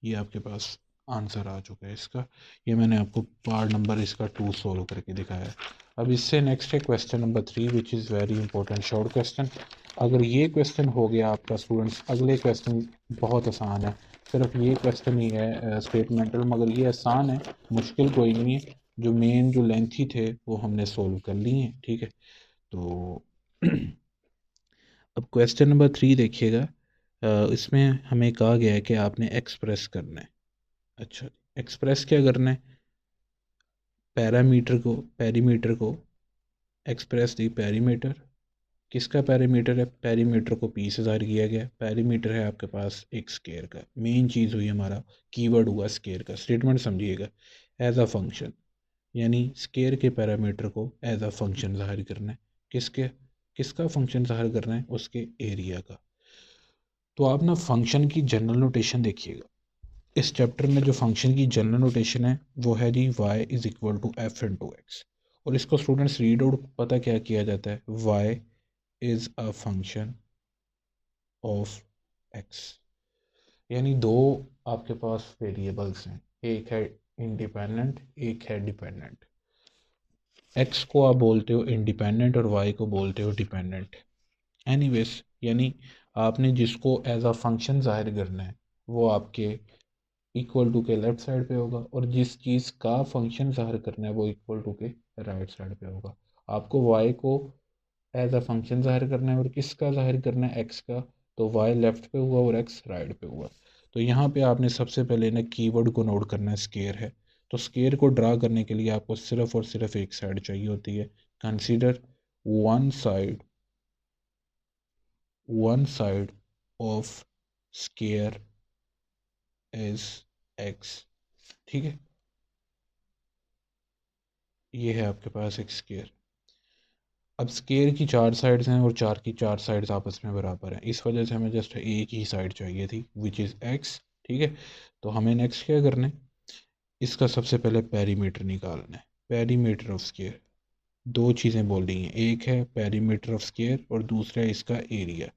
ये आपके पास आंसर आ चुका है इसका। ये मैंने आपको पार्ट नंबर इसका 2 सोल्व करके दिखाया है। अब इससे नेक्स्ट है question number 3 which is very important short question. अगर ये क्वेश्चन हो गया आपका स्टूडेंट्स, अगले क्वेश्चन बहुत आसान है। सिर्फ ये क्वेश्चन ही है स्टेटमेंटल, मगर ये आसान है, मुश्किल कोई नहीं है। जो मेन जो लेंथी थे वो हमने सोल्व कर लिए हैं, ठीक है। तो अब क्वेश्चन नंबर 3 देखिएगा। इसमें हमें कहा गया है कि आपने एक्सप्रेस करना है। अच्छा, एक्सप्रेस क्या करना है, पैरामीटर को, पेरीमीटर को एक्सप्रेस दी पेरीमीटर किसका पेरीमीटर है? पेरीमीटर को पी से ज़ाहिर किया गया। पेरीमीटर है आपके पास एक स्केयर का। मेन चीज़ हुई हमारा कीवर्ड हुआ स्केयर का। स्टेटमेंट समझिएगा, एज अ फंक्शन, यानी स्केयर के पैरामीटर को एज अ फंक्शन ज़ाहिर करना है। किसका फंक्शन ज़ाहिर करना है? उसके एरिया का। तो आप ना फंक्शन की जनरल नोटेशन देखिएगा। इस चैप्टर में जो फंक्शन की जनरल नोटेशन है वो है जी y is equal to f into x. और इसको स्टूडेंट्स रीड आउट पता क्या किया जाता है? y is a function of x। यानी दो आपके पास वेरिएबल्स हैं, एक है इंडिपेंडेंट, एक है डिपेंडेंट। x को आप बोलते हो इंडिपेंडेंट और y को बोलते हो डिपेंडेंट। एनीवेज, यानी आपने जिसको एज अ फंक्शन जाहिर करना है वो आपके इक्वल टू के लेफ्ट साइड पे होगा, और जिस चीज़ का फंक्शन ज़ाहिर करना है वो इक्वल टू के राइट साइड पे होगा। आपको y को एज अ फंक्शन ज़ाहिर करना है और किसका ज़ाहिर करना है? x का। तो y लेफ्ट पे हुआ और x राइट पे हुआ। तो यहाँ पे आपने सबसे पहले ना कीवर्ड को नोट करना है, स्केयर है। तो स्केयर को ड्रा करने के लिए आपको सिर्फ और सिर्फ एक साइड चाहिए होती है। Consider one side of square is x। ठीक है, ये है आपके पास एक स्केयर। अब स्केयर की चार साइड्स हैं और चार की चार साइड्स आपस में बराबर हैं, इस वजह से हमें जस्ट एक ही साइड चाहिए थी, विच इज़ x। ठीक है, तो हमें नेक्स्ट क्या करना है? इसका सबसे पहले पेरीमीटर निकालना है। पेरीमीटर ऑफ स्केयर, दो चीज़ें बोल रही हैं, एक है पेरीमीटर ऑफ स्केयर और दूसरा है इसका एरिया।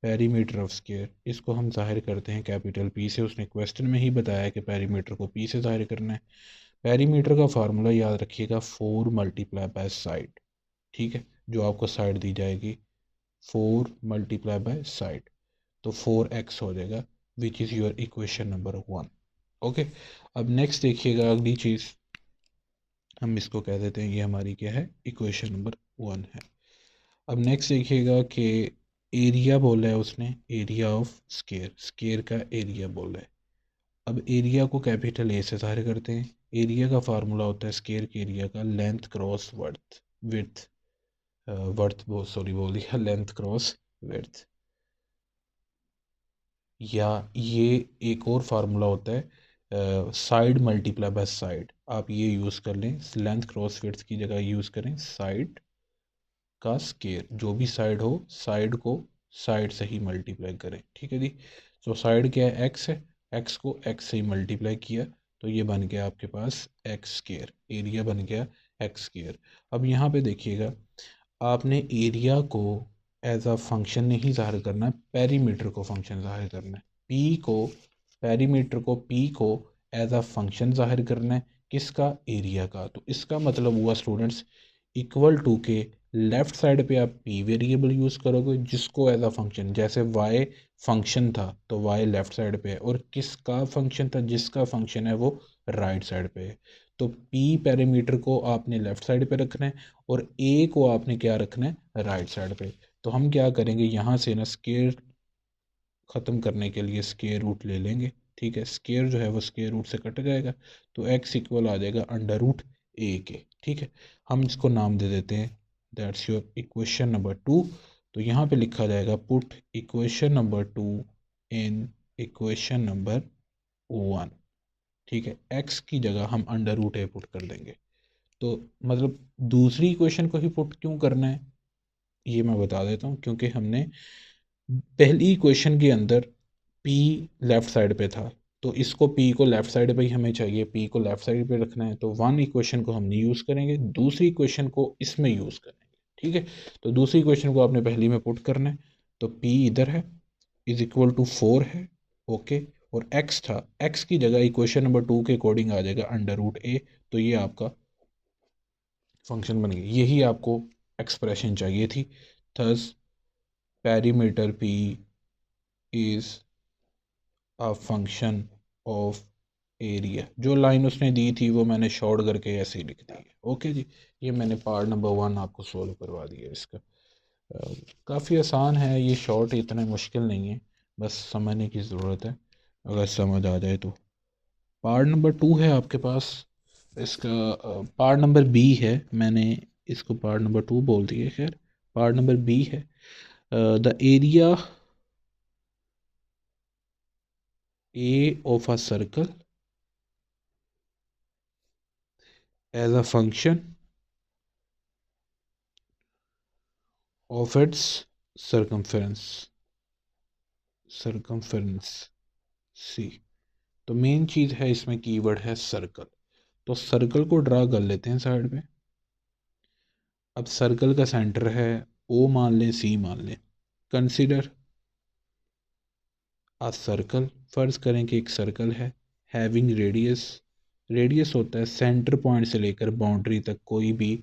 पेरीमीटर ऑफ स्केयर, इसको हम जाहिर करते हैं कैपिटल P से। उसने क्वेश्चन में ही बताया कि पेरीमीटर को P से जाहिर करना है। पेरीमीटर का फार्मूला याद रखिएगा, 4 मल्टीप्लाई बाय साइड। ठीक है, जो आपको साइड दी जाएगी 4 मल्टीप्लाई बाय साइड, तो 4x हो जाएगा, which is your equation number 1। Okay, अब नेक्स्ट देखिएगा अगली चीज़, हम इसको कह देते हैं ये हमारी क्या है? इक्वेशन नंबर 1 है। अब नेक्स्ट देखिएगा कि एरिया बोला है उसने, एरिया ऑफ स्केयर, स्केयर का एरिया बोला है। अब एरिया को कैपिटल ए से ज़ाहिर करते हैं। एरिया का फार्मूला होता है स्केयर के एरिया का length cross worth width, worth sorry बोल दिया, लेंथ क्रॉस विड्थ। या ये एक और फार्मूला होता है साइड मल्टीप्लाई बाय साइड, आप ये यूज़ कर लें। लेंथ क्रॉस विड्थ की जगह यूज़ करें साइड का स्केयर, जो भी साइड हो साइड को साइड से ही मल्टीप्लाई करें। ठीक है जी, तो साइड क्या है? एक्स है, एक्स को एक्स से ही मल्टीप्लाई किया, तो ये बन गया आपके पास एक्स स्केयर, एरिया बन गया एक्स स्केयर। अब यहाँ पे देखिएगा, आपने एरिया को एज अ फंक्शन नहीं ज़ाहिर करना है, पेरीमीटर को फंक्शन ज़ाहिर करना है। पी को, पेरीमीटर को पी को एज अ फंक्शन ज़ाहिर करना है, किसका? एरिया का। तो इसका मतलब हुआ स्टूडेंट्स, इक्वल टू के लेफ्ट साइड पे आप पी वेरिएबल यूज़ करोगे जिसको एज अ फंक्शन, जैसे वाई फंक्शन था तो वाई लेफ्ट साइड पे है, और किसका फंक्शन था? जिसका फंक्शन है वो राइट साइड पे है। तो पी पैरामीटर को आपने लेफ्ट साइड पे रखना है और ए को आपने क्या रखना है? राइट साइड पे। तो हम क्या करेंगे, यहाँ से ना स्केयर ख़त्म करने के लिए स्केयर रूट ले लेंगे। ठीक है, स्केयर जो है वो स्केयर रूट से कट जाएगा, तो एक्स इक्वल आ जाएगा अंडर रूट ए के। ठीक है, हम इसको नाम दे देते हैं, दैट्स योर इक्वेशन नंबर 2। तो यहाँ पे लिखा जाएगा पुट इक्वेशन नंबर 2 इन इक्वेशन नंबर 1। ठीक है, एक्स की जगह हम अंडर रूट ए पुट कर देंगे। तो मतलब दूसरी इक्वेशन को ही पुट क्यों करना है ये मैं बता देता हूँ, क्योंकि हमने पहली इक्वेशन के अंदर p लेफ्ट साइड पे था, तो इसको p को लेफ्ट साइड पे ही हमें चाहिए, p को लेफ्ट साइड पे रखना है, तो वन इक्वेशन को हम नहीं यूज़ करेंगे, दूसरी इक्वेशन को इसमें यूज़ करेंगे। ठीक है, तो दूसरी इक्वेशन को आपने पहली में पुट करना है, तो p इधर है इज इक्वल टू 4 है। ओके, और x था, x की जगह इक्वेशन नंबर 2 के अकॉर्डिंग आ जाएगा अंडर रूट ए, तो ये आपका फंक्शन बन गया। यही आपको एक्सप्रेशन चाहिए थी। Thus perimeter p is a function of area. जो लाइन उसने दी थी वो मैंने शॉर्ट करके ऐसे ही लिख दी है। ओके जी, ये मैंने पार्ट नंबर 1 आपको सोल्व करवा दिया इसका। काफ़ी आसान है ये, शॉर्ट इतना मुश्किल नहीं है, बस समझने की ज़रूरत है, अगर समझ आ जाए तो। पार्ट नंबर 2 है आपके पास, इसका पार्ट नंबर बी है, मैंने इसको पार्ट नंबर 2 बोल दिया। खैर, पार्ट नंबर बी है the area a of a circle as a function of its circumference c. तो मेन चीज है इसमें कीवर्ड है सर्कल। तो सर्कल को ड्रा कर लेते हैं साइड में। अब सर्कल का सेंटर है ओ मान लें, सी मान लें। कंसिडर अ सर्कल, फर्ज करें कि एक सर्कल है हैविंग रेडियस। रेडियस होता है सेंटर पॉइंट से लेकर बाउंड्री तक कोई भी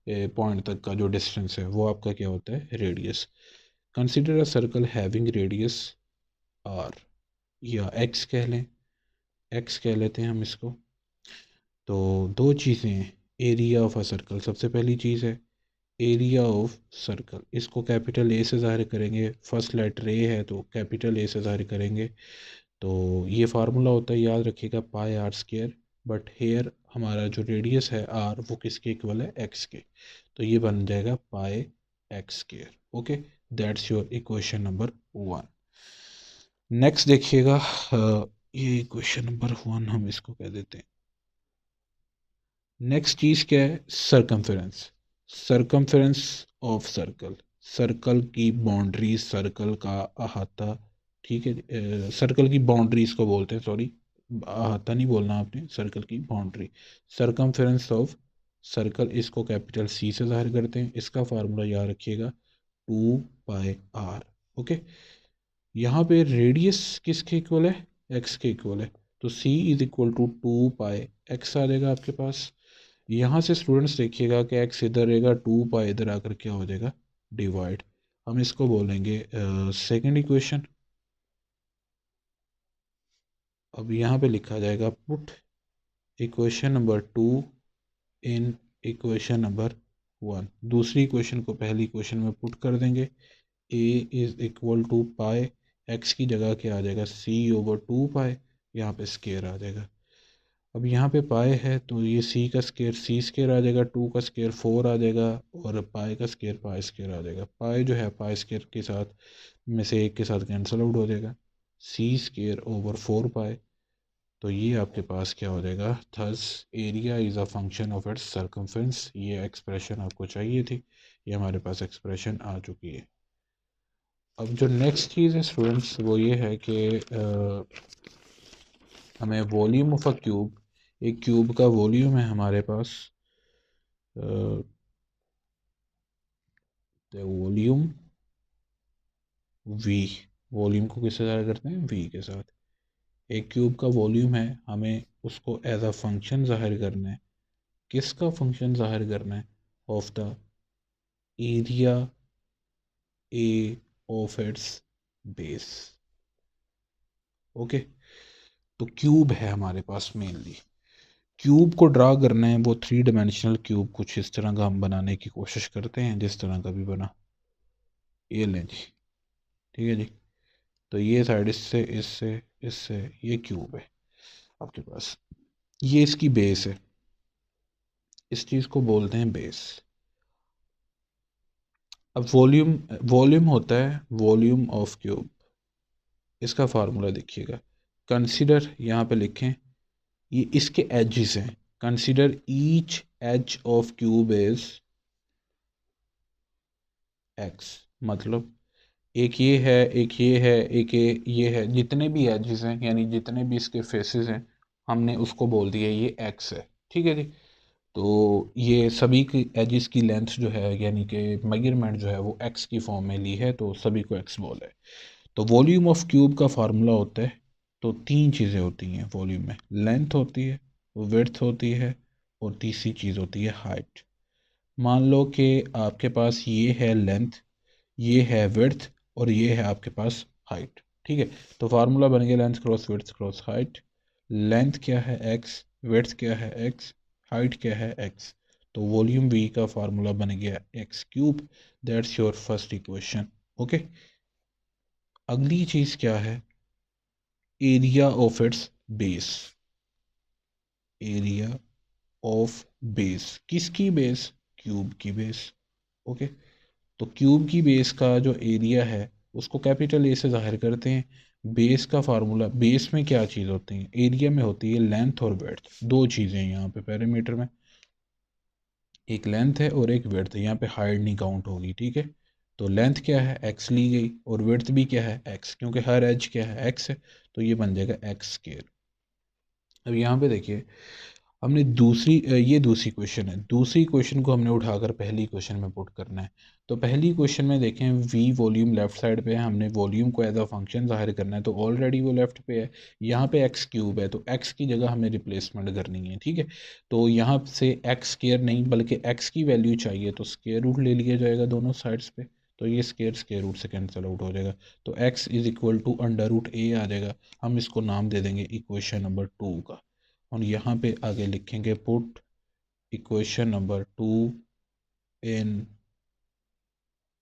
पॉइंट तक का जो डिस्टेंस है वो आपका क्या होता है, radius. Consider a circle having radius r, या एक्स कह लें, एक्स कह लेते हैं हम इसको। तो दो चीज़ें हैं, एरिया ऑफ अ सर्कल सबसे पहली चीज़ है, एरिया ऑफ सर्कल इसको कैपिटल ए से ज़ाहिर करेंगे, फर्स्ट लेटर ए है तो कैपिटल ए से ज़ाहिर करेंगे। तो ये फार्मूला होता है, याद रखिएगा, पाई आर स्केयर। बट हेयर हमारा जो रेडियस है आर वो किसके इक्वल है, एक्स के। तो ये बन जाएगा pi x square. Okay, that's your equation number 1। Next देखिएगा, ये इक्वेशन नंबर 1 हम इसको कह देते हैं। नेक्स्ट चीज क्या है, circumference. Circumference of circle, circle की बाउंड्री, सर्कल का अहाता। ठीक है, सर्कल की बाउंड्री इसको बोलते हैं, सॉरी अहाता नहीं बोलना आपने, सर्कल की बाउंड्री। सरकमफेरेंस ऑफ सर्कल इसको कैपिटल सी से जाहिर करते हैं। इसका फार्मूला याद रखिएगा 2 पाई आर। ओके, यहाँ पे रेडियस किसके इक्वल है, एक्स के इक्वल है। तो c is equal to 2 pi x आ जाएगा आपके पास। यहाँ से स्टूडेंट्स देखिएगा कि एक्स इधर रहेगा, 2 पाई इधर आकर क्या हो जाएगा, डिवाइड। हम इसको बोलेंगे सेकंड इक्वेशन। अब यहाँ पे लिखा जाएगा पुट इक्वेशन नंबर 2 इन इक्वेशन नंबर 1। दूसरी इक्वेशन को पहली इक्वेशन में पुट कर देंगे। A is equal to pi, x की जगह क्या आ जाएगा, सी ओवर 2 पाई, यहाँ पे स्केयर आ जाएगा। अब यहाँ पे पाई है तो ये सी का स्केयर सी स्केयर आ जाएगा, 2 का स्केयर 4 आ जाएगा, और पाई का स्केयर पाई स्केयर आ जाएगा। पाई जो है पाई स्केयर के साथ में से एक के साथ कैंसिल आउट हो जाएगा, सी स्केयर ओवर 4 पाई। तो ये आपके पास क्या हो जाएगा, thus area is a function of it's circumference. ये एक्सप्रेशन आपको चाहिए थी, ये हमारे पास एक्सप्रेशन आ चुकी है। अब जो नेक्स्ट चीज़ है स्टूडेंट्स वो ये है कि हमें वॉल्यूम ऑफ अ क्यूब, एक क्यूब का वॉल्यूम है हमारे पास, वॉल्यूम वी, वॉल्यूम को किससे ज़ाहिर करते हैं, वी के साथ। एक क्यूब का वॉल्यूम है, हमें उसको एज अ फंक्शन ज़ाहिर करना है। किसका फंक्शन ज़ाहिर करना है, of the area a of its base. Okay, तो क्यूब है हमारे पास मेनली, क्यूब को ड्रा करना है, वो 3 डायमेंशनल क्यूब कुछ इस तरह का हम बनाने की कोशिश करते हैं, जिस तरह का भी बना, ये लें जी। ठीक है जी, तो ये साइड इससे इससे इससे ये क्यूब है आपके पास, ये इसकी बेस है, इस चीज़ को बोलते हैं बेस। अब वॉल्यूम, वॉल्यूम होता है वॉल्यूम ऑफ क्यूब, इसका फार्मूला देखिएगा। कंसीडर, यहाँ पे लिखें, ये इसके एजेस हैं। Consider each edge of cube is x, मतलब एक ये है, एक ये है, एक ये है, जितने भी एजेस हैं यानी जितने भी इसके फेसेस हैं हमने उसको बोल दिया ये एक्स है। ठीक है जी, तो ये सभी की एजेस की लेंथ जो है यानी कि मेजरमेंट जो है वो एक्स की फॉर्म में ली है, तो सभी को एक्स बोला है। तो वॉल्यूम ऑफ क्यूब का फार्मूला होता है, तो 3 चीज़ें होती हैं वॉल्यूम में, लेंथ होती है, विड्थ होती है, और तीसरी चीज़ होती है हाइट। मान लो कि आपके पास ये है लेंथ, ये है विड्थ, और ये है आपके पास हाइट। ठीक है, तो फार्मूला बन गया length cross width cross height. Length क्या है एक्स, विड्थ क्या है एक्स, हाइट क्या है एक्स। तो वॉल्यूम वी का फार्मूला बन गया x cube. That's your first equation. Okay, अगली चीज़ क्या है, area of its base. Area of base, किसकी बेस, क्यूब की बेस। ओके, तो क्यूब की बेस का जो एरिया है उसको कैपिटल ए से जाहिर करते हैं। बेस का फार्मूला, बेस में क्या चीज़ होती है, एरिया में होती है लेंथ और विड्थ। दो चीज़ें यहाँ पे पैरामीटर में, एक लेंथ है और एक विड्थ है। यहाँ पे हाइट नहीं काउंट होगी, ठीक है। तो लेंथ क्या है, एक्स ली गई, और विड्थ भी क्या है, एक्स, क्योंकि हर एज क्या है, एक्स है। तो ये बन जाएगा एक्स स्केयर। अब यहाँ पे देखिए, हमने ये दूसरी क्वेश्चन है, दूसरी क्वेश्चन को हमने उठाकर पहली क्वेश्चन में पुट करना है। तो पहली क्वेश्चन में देखें, वी वॉल्यूम लेफ्ट साइड पे है, हमने वॉल्यूम को एज अ फंक्शन जाहिर करना है, तो ऑलरेडी वो लेफ्ट पे है। यहाँ पे एक्स क्यूब है, तो एक्स की जगह हमें रिप्लेसमेंट करनी है, ठीक है। तो यहाँ से एक्स स्केयर नहीं बल्कि एक्स की वैल्यू चाहिए, तो स्केयर रूट ले लिया जाएगा दोनों साइड्स पे। तो ये स्केयर रूट से कैंसिल आउट हो जाएगा। तो x is equal to under root a आ जाएगा। हम इसको नाम दे देंगे इक्वेशन नंबर 2 का। और यहाँ पे आगे लिखेंगे पुट इक्वेशन नंबर 2 इन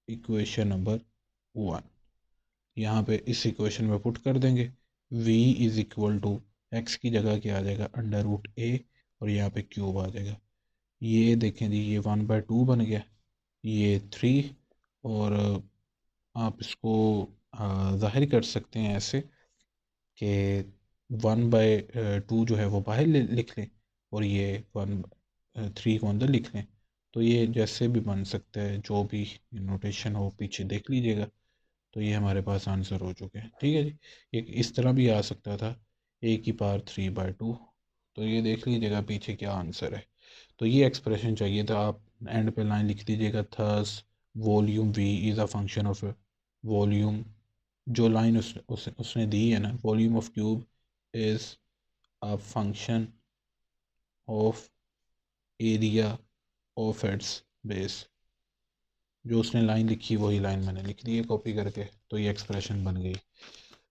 इक्वेशन नंबर 1। यहाँ पे इस इक्वेशन में पुट कर देंगे। v is equal to x की जगह क्या आ जाएगा, अंडर रूट ए, और यहाँ पे क्यूब आ जाएगा। ये देखें जी, ये 1/2 बन गया, ये 3। और आप इसको जाहिर कर सकते हैं ऐसे कि 1/2 जो है वो बाहर लिख लें, और ये 3 को अंदर लिख लें। तो ये जैसे भी बन सकता है, जो भी नोटेशन हो पीछे देख लीजिएगा। तो ये हमारे पास आंसर हो चुके हैं, ठीक है जी। एक इस तरह भी आ सकता था, a की पावर 3/2। तो ये देख लीजिएगा पीछे क्या आंसर है। तो ये एक्सप्रेशन चाहिए था, आप एंड पे लाइन लिख दीजिएगा, thus volume v is a function of volume. जो लाइन उसने दी है ना, volume of cube is a function of area of its base. जो उसने लाइन लिखी वही लाइन मैंने लिख दी है कॉपी करके। तो ये एक्सप्रेशन बन गई।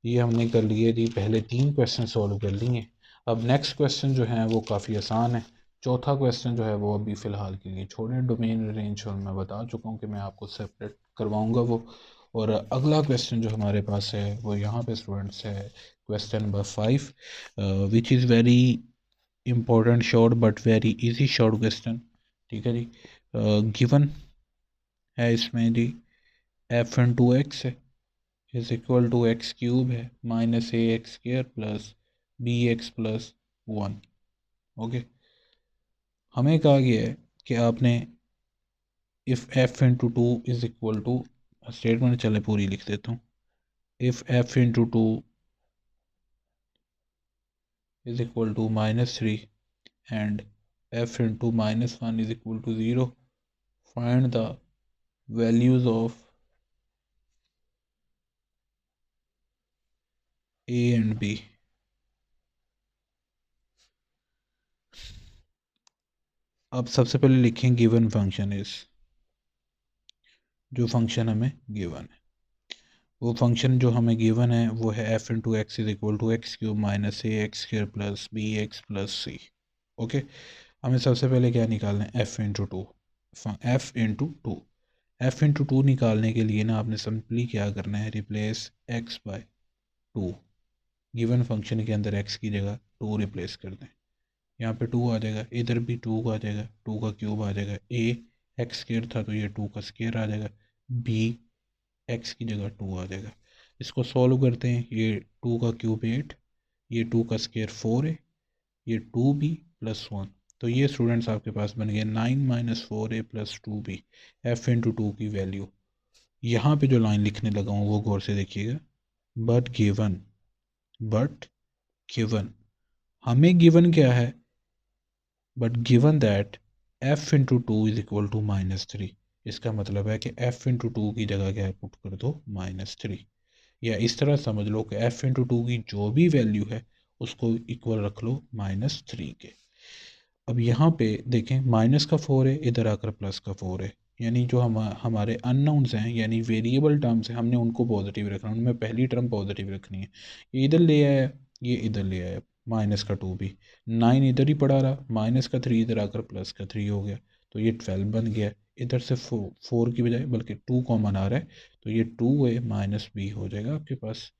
ये हमने कर लिए जी, पहले 3 क्वेश्चन सॉल्व कर लिए। अब नेक्स्ट क्वेश्चन जो है वो काफ़ी आसान है। चौथा क्वेश्चन जो है वो अभी फ़िलहाल के लिए छोड़े, डोमेन रेंज और मैं बता चुका हूँ कि मैं आपको सेपरेट करवाऊँगा वो। और अगला क्वेश्चन जो हमारे पास है वो यहाँ पे स्टूडेंट्स है question number 5, which is very important short but very easy short question, ठीक है जी। गिवन है इसमें जी, एफ एन टू एक्स है is equal to x cube है minus a x square plus b x plus 1। Okay, हमें कहा गया है कि आपने if f into two is equal to, statement चले पूरी लिख देता हूँ, if f into two is equal to -3 and f into -1 is equal to 0, find the values of a and b. अब सबसे पहले लिखें गिवन फंक्शन इज, जो फंक्शन हमें गिवन है, वो फंक्शन जो हमें गिवन है वो है F into x is equal to x cube minus a x square plus b x plus c. Okay, हमें सबसे पहले क्या निकालना है, F into two. F into two निकालने के लिए ना आपने सिंपली क्या करना है, replace x by two. Given function के अंदर एक्स की जगह टू रिप्लेस कर दें। यहाँ पे टू आ जाएगा, इधर भी टू आ जाएगा, टू का क्यूब आ जाएगा। ए एक्स स्केयर था तो ये टू का स्केयर आ जाएगा। बी एक्स की जगह टू आ जाएगा। इसको सॉल्व करते हैं, ये टू का क्यूब 8, ये टू का स्केयर 4 है, ये 2b प्लस 1। तो ये स्टूडेंट्स आपके पास बन गया 9 - 4a plus 2b, F into to की वैल्यू। यहाँ पे जो लाइन लिखने लगा हूँ वो गौर से देखिएगा, बट गिवन, बट गिवन, हमें गिवन क्या है, but given that f into two is equal to -3। इसका मतलब है कि एफ इंटू टू की जगह क्या है, पुट कर दो -3। या इस तरह समझ लो कि एफ इंटू टू की जो भी वैल्यू है उसको इक्वल रख लो -3 के। अब यहाँ पे देखें, माइनस का 4 है, इधर आकर प्लस का 4 है, यानी जो हमारे अननोन्स हैं यानी वेरिएबल टर्म्स हैं, हमने उनको पॉजिटिव रखना है, उनमें पहली टर्म पॉजिटिव रखनी है। ये इधर ले आया, ये इधर ले आया, माइनस का 2 भी, 9 इधर ही पड़ा रहा, माइनस का 3 इधर आकर प्लस का 3 हो गया, तो ये 12 बन गया। इधर से 4 की बजाय बल्कि 2 कॉमन आ रहा है, तो ये 2a माइनस बी हो जाएगा आपके पास।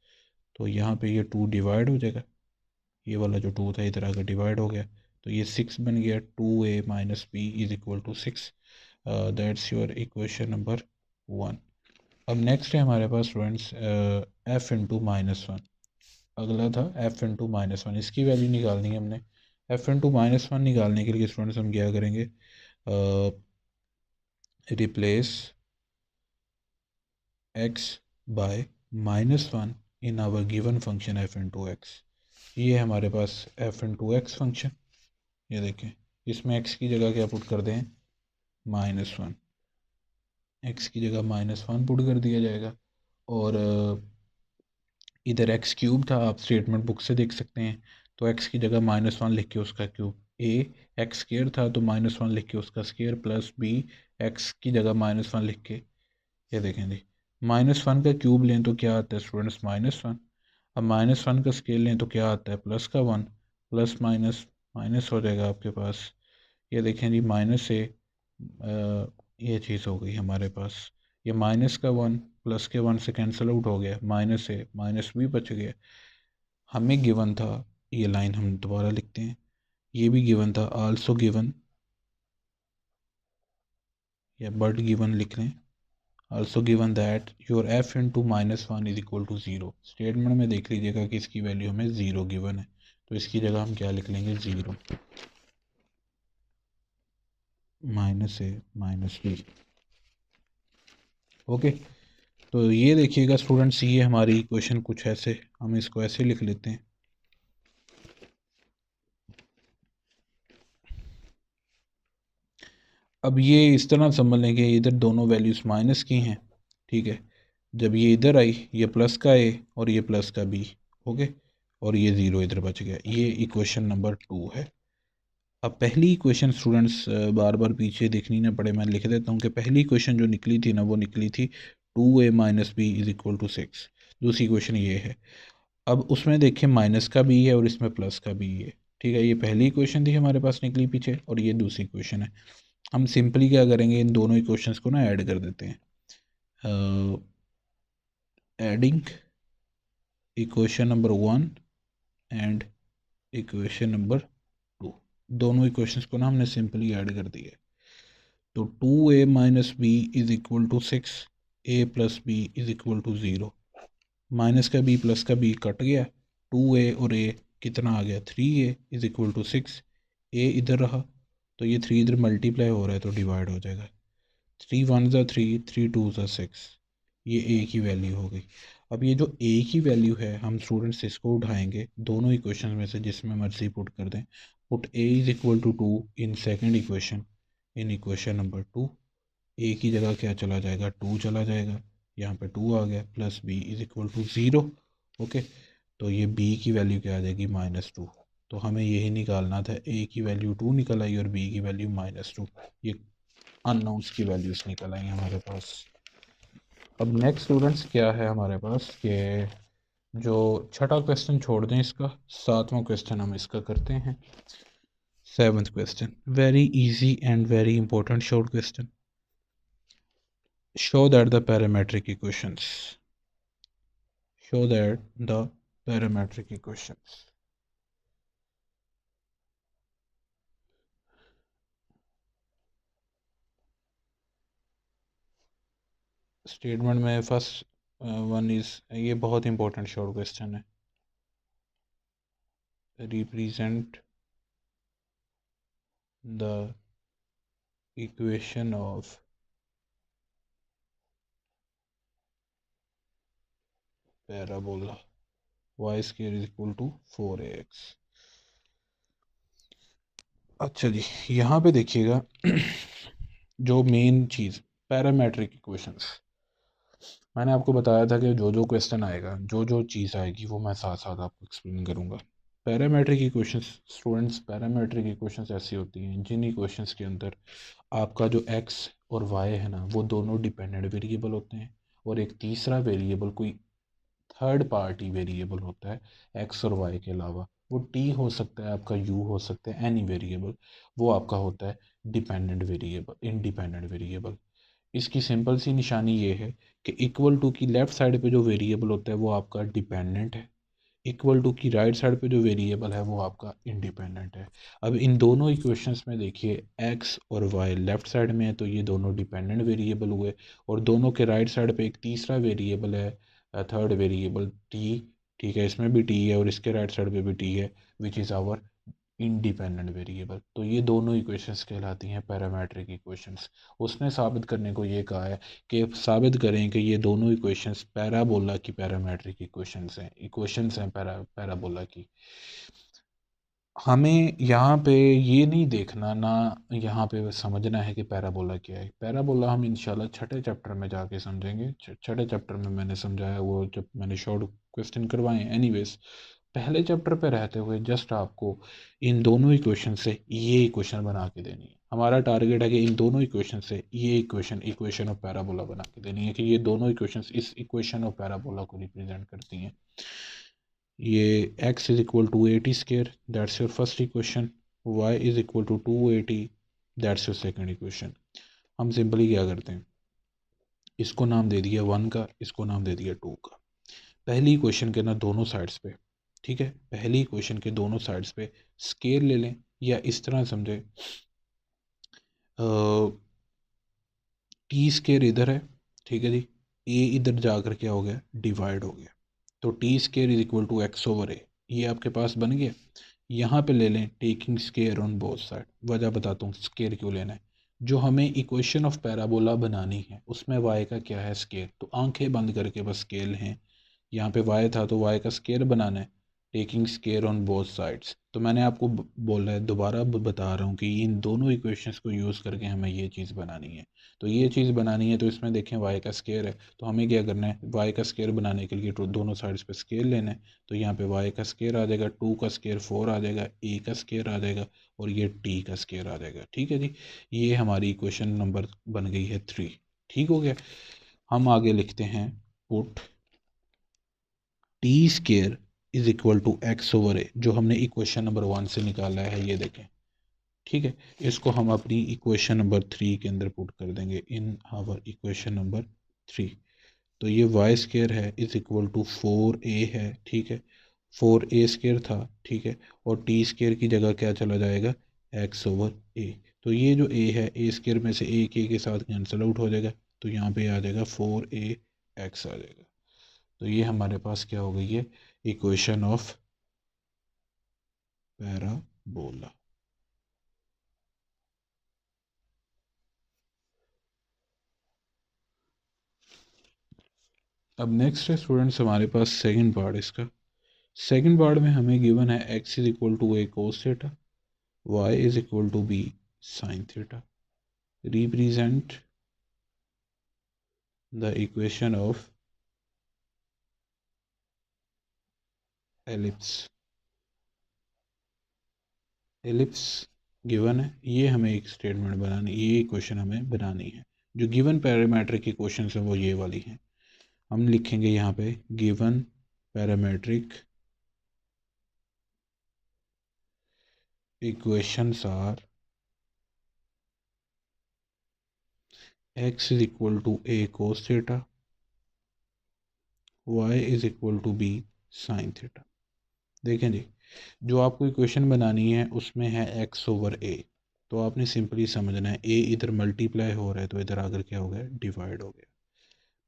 तो यहाँ पे ये 2 डिवाइड हो जाएगा, ये वाला जो 2 था इधर आकर डिवाइड हो गया, तो ये 6 बन गया। 2a minus b is equal to 6। That's your equation number 1। अब नेक्स्ट है हमारे पास स्टूडेंट्स f इंटू -1। अगला था f इंटू -1, इसकी वैल्यू निकालनी है हमने। f इंटू -1 निकालने के लिए स्टूडेंट्स हम क्या करेंगे, replace x by -1 in our given function f into x. ये हमारे पास f इंटू एक्स फंक्शन, ये देखें, इसमें x की जगह क्या पुट कर दें, -1। x की जगह -1 पुट कर दिया जाएगा। और इधर एक्स क्यूब था, आप स्टेटमेंट बुक से देख सकते हैं। तो एक्स की जगह -1 लिख के उसका क्यूब, ए एक्स स्केयर था तो -1 लिख के उसका स्केयर, प्लस बी एक्स की जगह -1 लिख के, ये देखें जी, -1 का क्यूब लें तो क्या आता है स्टूडेंट्स, -1। अब -1 का स्केयर लें तो क्या आता है, प्लस का 1, प्लस माइनस माइनस हो जाएगा आपके पास। ये देखें जी, माइनस से ये चीज़ हो गई हमारे पास, ये माइनस का 1 प्लस के 1 से कैंसिल आउट हो गया, माइनस से माइनस भी बच गया। हमें गिवन था, ये लाइन हम दोबारा लिखते हैं, ये भी गिवन था, आल्सो गिवन, या बट गिवन लिख लें, also given that your f into -1 is equal to 0। Statement में देख लीजिएगा कि इसकी वैल्यू हमें 0 गिवन है, तो इसकी जगह हम क्या लिख लेंगे, 0 माइनस ए माइनस बी। ओके, तो ये देखिएगा स्टूडेंट्स, ये हमारी इक्वेशन कुछ ऐसे, हम इसको ऐसे लिख लेते हैं। अब ये इस तरह समझ लें कि इधर दोनों वैल्यूज़ माइनस की हैं, ठीक है। जब ये इधर आई, ये प्लस का ए और ये प्लस का बी, ओके, और ये 0 इधर बच गया। ये इक्वेशन नंबर 2 है। अब पहली इक्वेशन स्टूडेंट्स बार बार पीछे देखनी ना पड़े, मैं लिख देता हूँ कि पहली इक्वेशन जो निकली थी ना, वो निकली थी 2a minus b is equal to 6। दूसरी इक्वेशन ये है। अब उसमें देखें माइनस का बी है और इसमें प्लस का बी है, ठीक है। ये पहली इक्वेशन थी हमारे पास निकली पीछे, और ये दूसरी इक्वेशन है। हम सिंपली क्या करेंगे, इन दोनों इक्वेशंस को ना ऐड कर देते हैं। Adding equation number 1 and equation number 2, दोनों इक्वेशंस को ना हमने सिंपली ऐड कर दिया। तो 2a minus b is equal to 6, a plus b is equal to 0। Minus का बी प्लस का बी कट गया, 2a और a कितना आ गया, 3a is equal to 6। a इधर रहा तो ये 3 इधर मल्टीप्लाई हो रहा है तो डिवाइड हो जाएगा। 3 1 ज़ा 3, 3 2 ज़ा 6, ये a की वैल्यू हो गई। अब ये जो a की वैल्यू है, हम स्टूडेंट्स इसको उठाएंगे दोनों इक्वेशन में से, जिसमें मर्जी पुट कर दें। Put a is equal to 2 in second equation, in equation number 2। a की जगह क्या चला जाएगा, 2 चला जाएगा, यहाँ पे 2 आ गया, plus b is equal to 0। Okay, तो ये b की वैल्यू क्या आ जाएगी, -2। तो हमें यही निकालना था, a की वैल्यू 2 निकल आई और b की वैल्यू -2। ये अननोन्स की वैल्यूज़ निकल आई हमारे पास। अब नेक्स्ट स्टूडेंट्स क्या है हमारे पास, कि जो छठा क्वेश्चन छोड़ दें, इसका 7वां क्वेश्चन हम इसका करते हैं। 7th question, very easy and very important short question. show that the parametric equations स्टेटमेंट में फर्स्ट वन इज, ये बहुत इंपॉर्टेंट शॉर्ट क्वेश्चन है, represent the equation of parabola y square is equal to 4ax। अच्छा जी, यहाँ पे देखिएगा जो मेन चीज़, पैरामेट्रिक इक्वेशंस, मैंने आपको बताया था कि जो जो क्वेश्चन आएगा, जो जो चीज़ आएगी, वो मैं साथ साथ आपको एक्सप्लेन करूँगा। Parametric equations students, parametric equations ऐसी होती हैं जिन इक्वेशंस के अंदर आपका जो x और y है ना, वो दोनों डिपेंडेंट वेरिएबल होते हैं, और एक तीसरा वेरिएबल, कोई थर्ड पार्टी वेरिएबल होता है x और y के अलावा। वो t हो सकता है आपका, u हो सकता है, एनी वेरिएबल, वो आपका होता है डिपेंडेंट वेरिएबल, इंडिपेंडेंट वेरिएबल। इसकी सिंपल सी निशानी ये है कि इक्वल टू की लेफ्ट साइड पे जो वेरिएबल होता है वो आपका डिपेंडेंट है, इक्वल टू की राइट साइड पे जो वेरिएबल है वो आपका इंडिपेंडेंट है। अब इन दोनों इक्वेशंस में देखिए एक्स और वाई लेफ्ट साइड में है तो ये दोनों डिपेंडेंट वेरिएबल हुए, और दोनों के राइट साइड पे एक तीसरा वेरिएबल है, थर्ड वेरिएबल टी। ठीक है, इसमें भी टी है और इसके राइट साइड पे भी टी है, which is our independent variable. तो ये दोनों इक्वेशंस कहलाती हैं पैरामेट्रिक इक्वेशंस। उसने साबित करने को ये कहा है कि साबित करें कि ये दोनों इक्वेशंस पैराबोला की पैरामेट्रिक इक्वेशंस हैं पैराबोला की। हमें यहाँ पे ये नहीं देखना ना, यहाँ पे समझना है कि पैराबोला क्या है। पैराबोला हम इंशाल्लाह छठे चैप्टर में जाके समझेंगे। छठे चैप्टर में मैंने समझाया, वो जब मैंने शॉर्ट क्वेश्चन करवाए। एनीवेज, पहले चैप्टर पे रहते हुए जस्ट आपको इन दोनों इक्वेशन से ये इक्वेशन बना के देनी है। हमारा टारगेट है कि इन दोनों इक्वेशन से ये इक्वेशन ऑफ पैराबोला बना के देनी है कि ये दोनों इक्वेशन इस इक्वेशन ऑफ पैराबोला को रिप्रेजेंट करती हैं। ये x is equal to 80 square, that's your first equation. y is equal to 280, that's your second equation. हम सिंपली क्या करते हैं, इसको नाम दे दिया 1 का, इसको नाम दे दिया 2 का। पहली इक्वेशन के ना दोनों साइड्स पे, ठीक है, पहली इक्वेशन के दोनों साइड्स पे स्केयर ले लें, या इस तरह समझे टी स्केयर इधर है, ठीक है जी, ए इधर जाकर क्या हो गया, डिवाइड हो गया। तो t square is equal to x over a, ये आपके पास बन गया। यहाँ पे ले लें taking square on both side. वजह बताता हूँ स्केयर क्यों लेना है। जो हमें इक्वेशन ऑफ पैराबोला बनानी है उसमें वाई का क्या है, स्केयर, तो आंखें बंद करके बस स्केल हैं। यहाँ पे वाई था तो वाई का स्केयर बनाना है, taking square on both sides. तो मैंने आपको बोला है, दोबारा बता रहा हूँ कि इन दोनों इक्वेशंस को यूज़ करके हमें ये चीज़ बनानी है। तो ये चीज़ बनानी है तो इसमें देखें वाई का स्केयर है, तो हमें क्या करना है, वाई का स्केयर बनाने के लिए तो दोनों साइड्स पे स्केयर लेना है। तो यहाँ पे वाई का स्केयर आ जाएगा, 2 का स्केयर 4 आ जाएगा, ए का स्केयर आ जाएगा, और ये टी का स्केयर आ जाएगा। ठीक है जी, ये हमारी इक्वेशन नंबर बन गई है 3। ठीक हो गया। हम आगे लिखते हैं, put t square is equal to x over a, जो हमने इक्वेशन नंबर 1 से निकाला है, ये देखें। ठीक है, इसको हम अपनी इक्वेशन नंबर 3 के अंदर पुट कर देंगे, इन आवर इक्वेशन नंबर 3। तो ये वाई स्केयर है इज इक्वल टू 4a है, ठीक है, 4a स्केयर था, ठीक है, और टी स्केयर की जगह क्या चला जाएगा, एक्स ओवर ए। तो ये जो a है, ए स्केयर में से एक ए के साथ कैंसिल आउट हो जाएगा, तो यहाँ पे आ जाएगा 4a एक्स आ जाएगा। तो ये हमारे पास क्या हो गई है, इक्वेशन ऑफ पैराबोला। अब नेक्स्ट है स्टूडेंट्स हमारे पास सेकंड पार्ट इसका। सेकंड पार्ट में हमें गिवन है x is equal to a cos theta, y is equal to b sin theta. Represent the equation of ellipse. Ellipse given है, ये हमें एक स्टेटमेंट बनानी, ये इक्वेशन हमें बनानी है। जो गिवन पैरामीट्रिक इक्वेशन है वो ये वाली हैं। हम लिखेंगे यहाँ पे given parametric equations are x is equal to a cos theta, y is equal to b sin theta. देखें जी, जो आपको इक्वेशन बनानी है उसमें है x ओवर a, तो आपने सिंपली समझना है a इधर मल्टीप्लाई हो रहा है तो इधर आकर क्या हो गया, डिवाइड हो गया।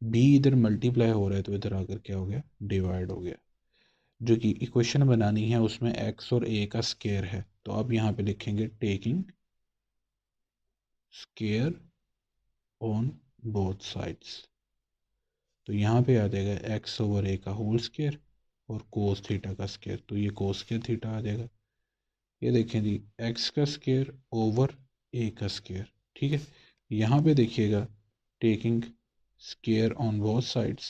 b इधर मल्टीप्लाई हो रहा है तो इधर आकर क्या हो गया, डिवाइड हो गया। जो कि इक्वेशन बनानी है उसमें x और a का स्केयर है, तो आप यहाँ पे लिखेंगे taking square on both sides. तो यहाँ पे आ जाएगा x ओवर a का होल स्केयर और कोस थीटा का स्केयर, तो ये कोस स्केयर थीटा आ जाएगा। ये देखें जी, x का स्केयर ओवर a का स्केयर, ठीक है। यहाँ पे देखिएगा taking square on both sides,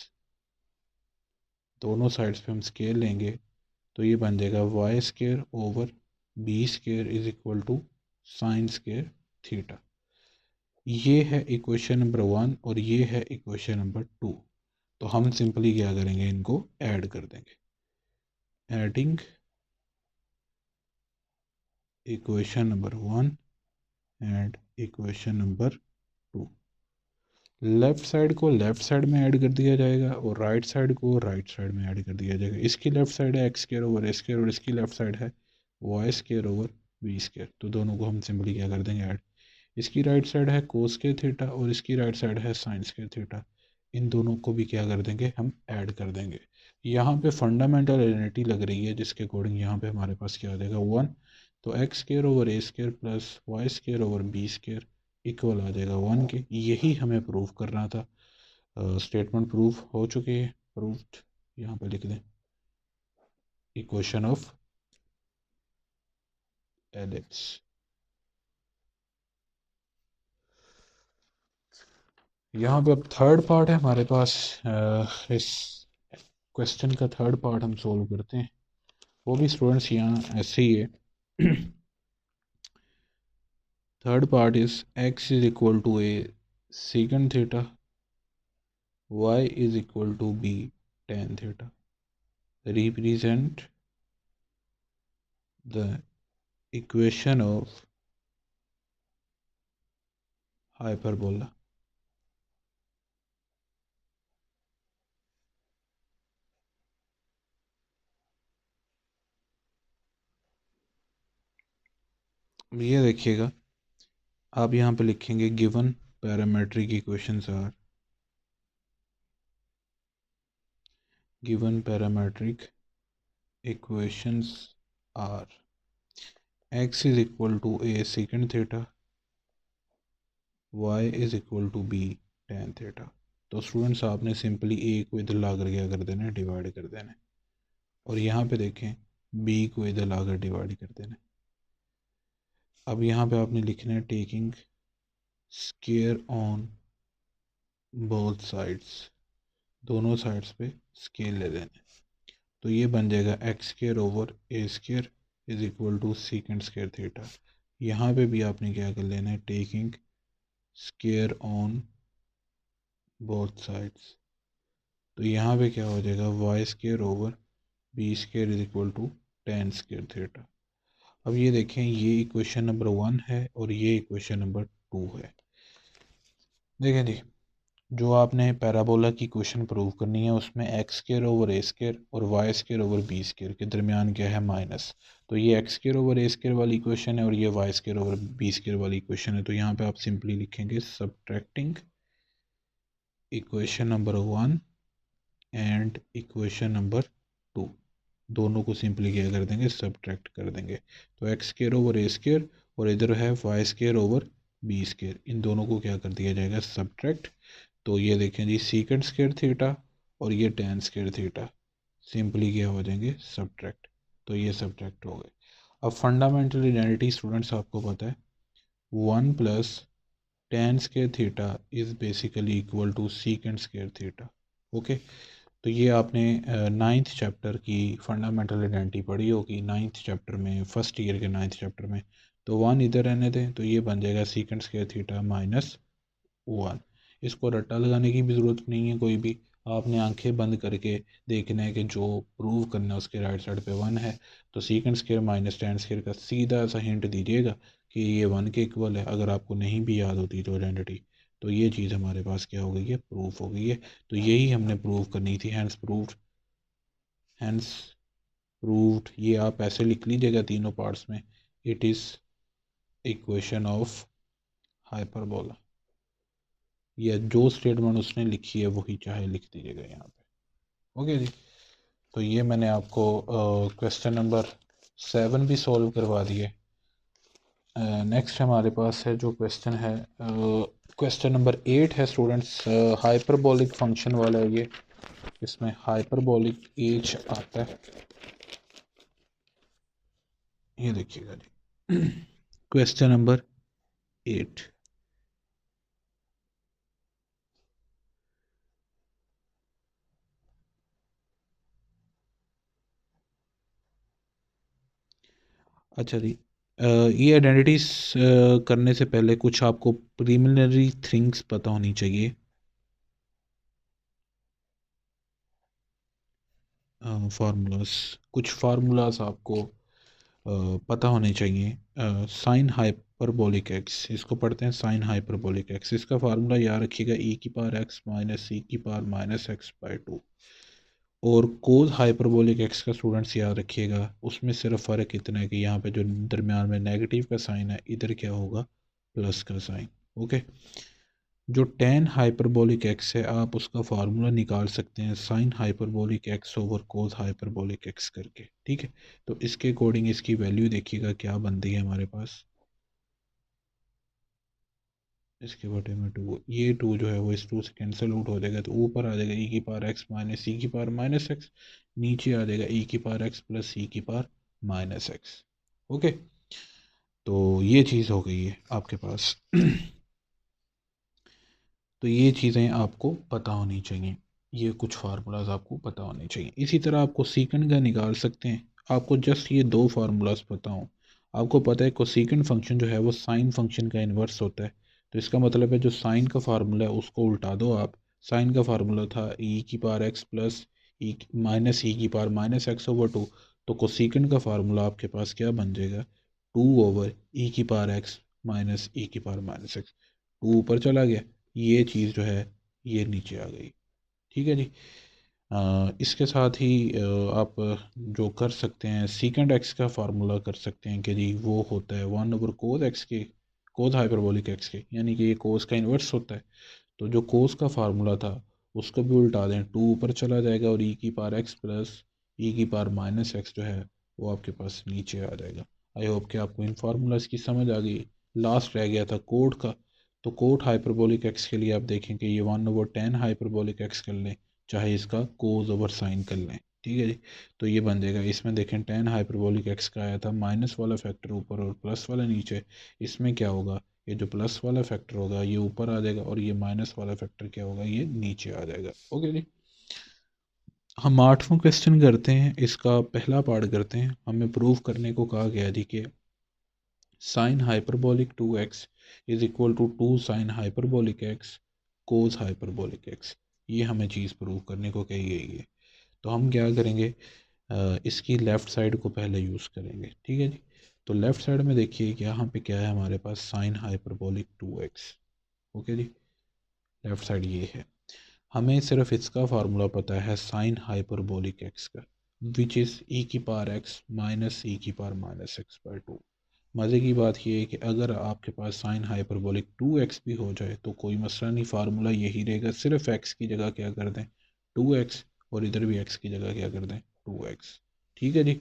दोनों साइड्स पे हम स्केयर लेंगे, तो ये बन जाएगा y square over b square is equal to sine square theta. ये है इक्वेशन नंबर 1 और ये है इक्वेशन नंबर 2। तो हम सिंपली क्या करेंगे, इनको ऐड कर देंगे। Adding equation number 1 and equation number 2। Left side को लेफ़्ट साइड में ऐड कर दिया जाएगा और राइट साइड को राइट साइड में ऐड कर दिया जाएगा। इसकी लेफ़्ट साइड है x square over a square और इसकी लेफ़्ट साइड है y square over b square, तो दोनों को हम सिंपली क्या कर देंगे ऐड। इसकी राइट साइड है कोस स्क्वायर थीटा और इसकी राइट साइड है साइन स्क्वायर थीटा, इन दोनों को भी क्या कर देंगे हम ऐड कर देंगे। यहाँ पे फंडामेंटल आइडेंटिटी लग रही है जिसके अकॉर्डिंग यहाँ पे हमारे पास क्या आ जाएगा 1, तो x square over a square plus y square over b square equal आ जाएगा 1 के। यही हमें प्रूव करना था। स्टेटमेंट प्रूव हो चुकी है, प्रूव्ड, यहाँ पे लिख दें इक्वेशन ऑफ एलिप्स। यहाँ पे अब थर्ड पार्ट है हमारे पास। इस क्वेश्चन का थर्ड पार्ट हम सोल्व करते हैं, वो भी स्टूडेंट्स यहाँ ऐसे ही है। Third part is x is equal to a second theta, y is equal to b tan theta. Represent the equation of hyperbola. ये देखिएगा, आप यहाँ पे लिखेंगे given parametric equations are, given parametric equations are x is equal to a secant theta, y is equal to b tan theta। तो students आपने simply a को इधर ला कर क्या कर देना है, डिवाइड कर देना है, और यहाँ पे देखें b को इधर ला कर डिवाइड कर देना है। अब यहाँ पे आपने लिखना है taking square on both sides, दोनों साइड्स पे स्केल ले लेना। तो ये बन जाएगा x square over a square is equal to second square theta. यहाँ पे भी आपने क्या कर लेना है, taking square on both sides, तो यहाँ पे क्या हो जाएगा y square over b square is equal to tan square theta. अब ये देखें, ये इक्वेशन नंबर 1 है और ये इक्वेशन नंबर 2 है। देखें जी, जो आपने पैराबोला की क्वेश्चन प्रूव करनी है उसमें x square over a square और y square over b square के दरमियान क्या है माइनस, तो ये x square over a square वाली क्वेश्चन है और ये y square over b square वाली क्वेश्चन है। तो यहाँ पे आप सिंपली लिखेंगे subtracting equation number 1 and equation number 2, दोनों को सिंपली क्या कर देंगे, सब्ट्रैक्ट कर देंगे। तो x square over a square और इधर है y square over b square, इन दोनों को क्या कर दिया जाएगा, सब्ट्रैक्ट। तो ये देखें जी, सीकेंड स्केयर थीटा और ये टेन स्केयर थीटा सिंपली क्या हो जाएंगे, सब्ट्रैक्ट। तो ये सब्ट्रैक्ट हो गए। अब फंडामेंटल आइडेंटिटी स्टूडेंट्स आपको पता है 1 plus tan square theta is basically equal to second square theta. Okay, तो ये आपने नाइन्थ चैप्टर की फंडामेंटल आइडेंटिटी पढ़ी होगी, नाइन्थ चैप्टर में, फर्स्ट ईयर के नाइन्थ चैप्टर में। तो 1 इधर रहने दें, तो ये बन जाएगा सीकेंड स्केयर थीटा माइनस 1। इसको रट्टा लगाने की भी ज़रूरत नहीं है कोई भी, आपने आंखें बंद करके देखना है कि जो प्रूव करना है उसके राइट साइड पे 1 है, तो सीकेंड स्केयर माइनस टेन स्केयर का सीधा सा हिंट दीजिएगा कि ये 1 के इक्वल है। अगर आपको नहीं भी याद होती तो आइडेंटिटी, तो ये चीज़ हमारे पास क्या हो गई है, प्रूफ हो गई है। तो यही हमने प्रूव करनी थी, हैंस प्रूव्ड, हैंस प्रूव्ड। ये आप ऐसे लिख लीजिएगा तीनों पार्ट्स में, it is equation of hyperbola, या जो स्टेटमेंट उसने लिखी है वही चाहे लिख दीजिएगा यहाँ पे। ओके जी, तो ये मैंने आपको क्वेश्चन नंबर 7 भी सॉल्व करवा दिए। नेक्स्ट हमारे पास है जो क्वेश्चन है, क्वेश्चन नंबर 8 है स्टूडेंट्स, हाइपरबोलिक फंक्शन वाला है ये, इसमें हाइपरबोलिक एज आता है। ये देखिएगा जी, क्वेश्चन नंबर 8। अच्छा जी, ये आइडेंटिटीज करने से पहले कुछ आपको प्रिलिमिनरी थिंग्स पता होनी चाहिए। फार्मूलाज, कुछ फार्मूलाज आपको पता होने चाहिए। साइन हाइपरबोलिक एक्स, इसको पढ़ते हैं साइन हाइपरबोलिक एक्स। इसका फार्मूला याद रखिएगा ई की पावर एक्स माइनस ई की power minus x by to. और कोस हाइपरबोलिक एक्स का स्टूडेंट्स याद रखिएगा, उसमें सिर्फ फ़र्क इतना है कि यहाँ पे जो दरमियान में नेगेटिव का साइन है, इधर क्या होगा, प्लस का साइन। ओके, जो टेन हाइपरबोलिक एक्स है, आप उसका फार्मूला निकाल सकते हैं साइन हाइपरबोलिक एक्स ओवर कोस हाइपरबोलिक एक्स करके। ठीक है, तो इसके अकॉर्डिंग इसकी वैल्यू देखिएगा क्या बनती है हमारे पास। इसके बटे में टू, ये टू जो है वो इस टू से कैंसिल आउट हो जाएगा, तो ऊपर आ जाएगा ई की पावर एक्स माइनस ई की पावर माइनस एक्स, नीचे आ जाएगा ई की पावर एक्स प्लस ई की पावर माइनस एक्स। ओके, तो ये चीज़ हो गई है आपके पास। तो ये चीज़ें आपको पता होनी चाहिए, ये कुछ फार्मूलाज आपको पता होने चाहिए। इसी तरह आपको सीकेंड का निकाल सकते हैं। आपको जस्ट ये दो फार्मूलाज पता हों। आपको पता है कोसेकेंड फंक्शन जो है वो साइन फंक्शन का इन्वर्स होता है, तो इसका मतलब है जो साइन का फार्मूला है उसको उल्टा दो आप। साइन का फार्मूला था ई की power x plus e minus e की power minus x over two, तो कोसेकेंड का फार्मूला आपके पास क्या बन जाएगा, टू ओवर ई की पावर एक्स माइनस ई की पावर माइनस एक्स। टू ऊपर चला गया, ये चीज़ जो है ये नीचे आ गई। ठीक है जी। इसके साथ ही आप जो कर सकते हैं सीकेंड एक्स का फार्मूला कर सकते हैं कि जी वो होता है वन ओवर कोस एक्स के, कोस हाइपरबोलिक एक्स के, यानी कि ये कोस का इन्वर्स होता है। तो जो कोस का फार्मूला था उसको भी उल्टा दें, टू ऊपर चला जाएगा और ई की पावर एक्स प्लस ई की पावर माइनस एक्स जो है वो आपके पास नीचे आ जाएगा। आई होप कि आपको इन फार्मूलाज की समझ आ गई। लास्ट रह गया था कोड का, तो कोट हाइपरबोलिक एक्स के लिए आप देखें कि ये one over tan hyperbolic x कर लें, चाहे इसका कोज ओवर साइन कर लें। ठीक है जी, तो ये बन जाएगा। इसमें देखें टेन हाइपरबोलिक एक्स का आया था, माइनस वाला फैक्टर ऊपर और प्लस वाला नीचे। इसमें क्या होगा, ये जो प्लस वाला फैक्टर होगा ये ऊपर आ जाएगा और ये माइनस वाला फैक्टर क्या होगा, ये नीचे आ जाएगा। ओके जी, हम आठवां क्वेश्चन करते हैं। इसका पहला पार्ट करते हैं। हमें प्रूव करने को कहा गया जी कि sine hyperbolic two x is equal to two sine hyperbolic x cos hyperbolic x. ये हमें चीज़ प्रूव करने को कही गई है। तो हम क्या करेंगे, इसकी लेफ़्ट साइड को पहले यूज़ करेंगे। ठीक है जी, तो लेफ़्ट साइड में देखिए कि यहाँ पे क्या है हमारे पास, sine hyperbolic two x. Okay जी, लेफ़्ट साइड ये है। हमें सिर्फ इसका फार्मूला पता है साइन हाइपरबोलिक एक्स का, विच इज़ ई की पावर एक्स माइनस ई की power minus x by to. मज़े की बात यह है कि अगर आपके पास साइन हाइपरबोलिक टू एक्स भी हो जाए तो कोई मसला नहीं, फार्मूला यही रहेगा, सिर्फ एक्स की जगह क्या कर दें, टू एक्स, और इधर भी एक्स की जगह क्या कर दें, टू एक्स। ठीक है जी,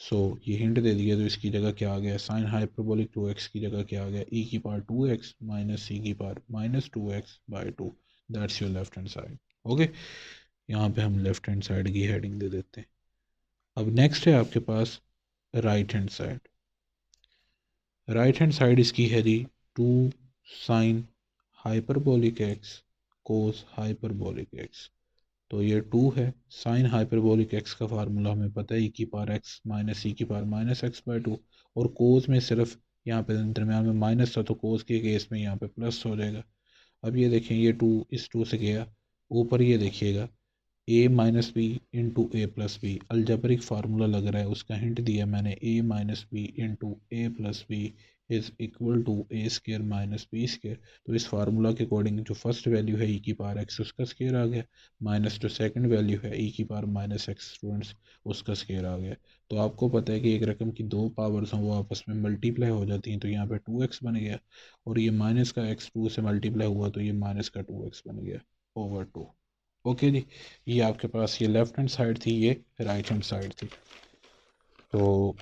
सो ये हिंट दे दिया, तो इसकी जगह क्या आ गया, साइन हाइपरबोलिक टू एक्स की जगह क्या आ गया, ई की power two x minus c की power minus two x by two. That's your left hand side. Okay, यहाँ पे हम लेफ्ट हैंड साइड की हेडिंग दे देते हैं। अब नेक्स्ट है आपके पास right hand side. Right hand side इसकी है जी two sine hyperbolic x cos hyperbolic x. तो ये टू है। साइन हाइपरबोलिक एक्स का फार्मूला हमें पता है, ई की पावर एक्स माइनस ई की power minus x by to. और कोस में सिर्फ यहाँ पे दरम्यान में माइनस था, तो कोस के केस में यहाँ पे प्लस हो जाएगा। अब ये देखें, ये टू इस टू से गया ऊपर, ये देखिएगा a minus b into a plus b, algebraic formula लग रहा है, उसका हिंट दिया मैंने, a minus b into a plus b is equal to a square minus b square. तो इस फार्मूला के अकॉर्डिंग जो फर्स्ट वैल्यू है ई की पावर एक्स उसका स्केयर आ गया, माइनस जो सेकंड वैल्यू है ई की पावर माइनस एक्स स्टूडेंट्स उसका स्केयर आ गया। तो आपको पता है कि एक रकम की दो पावर्स हों वो आपस में मल्टीप्लाई हो जाती हैं, तो यहाँ पे टू एक्स बन गया, और ये माइनस का एक्स टू से मल्टीप्लाई हुआ तो ये माइनस का टू एक्स बन गया ओवर टू। ओके जी, ये आपके पास ये लेफ्ट हैंड साइड थी, ये राइट हैंड साइड थी। तो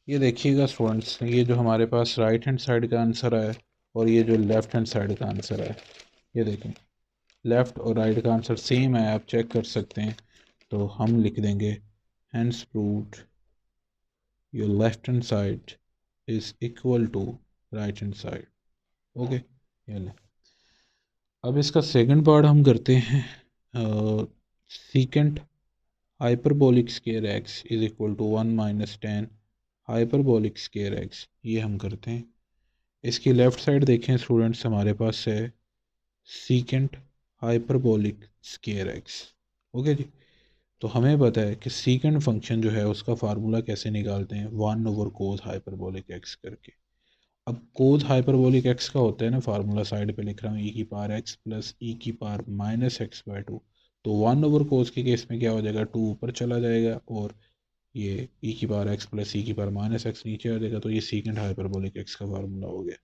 ये देखिएगा स्टूडेंट्स, ये जो हमारे पास राइट हैंड साइड का आंसर है और ये जो लेफ्ट हैंड साइड का आंसर है, ये देखें लेफ्ट और राइट का आंसर सेम है, आप चेक कर सकते हैं। तो हम लिख देंगे hence proved your left hand side is equal to right hand side. Okay, ये ले। अब इसका सेकंड पार्ट हम करते हैं। Secant hyperbolic square x is equal to one minus tan hyperbolic square x, ये हम करते हैं। इसकी लेफ्ट साइड देखें स्टूडेंट्स, हमारे पास है secant hyperbolic square x. Okay जी। तो हमें पता है कि सीकेंड फंक्शन जो है उसका फार्मूला कैसे निकालते हैं, 1/कोस हाइपरबोलिक एक्स करके। अब कोस हाइपरबोलिक एक्स का होता है ना फार्मूला, साइड पे लिख रहा हूँ, e⁻x प्लस e⁻−x/2। तो 1/कोस के केस में क्या हो जाएगा, 2 ऊपर चला जाएगा और ये e⁻x प्लस e⁻−x नीचे आ जाएगा। तो ये सीकेंड हाइपरबोलिक एक्स का फार्मूला हो गया।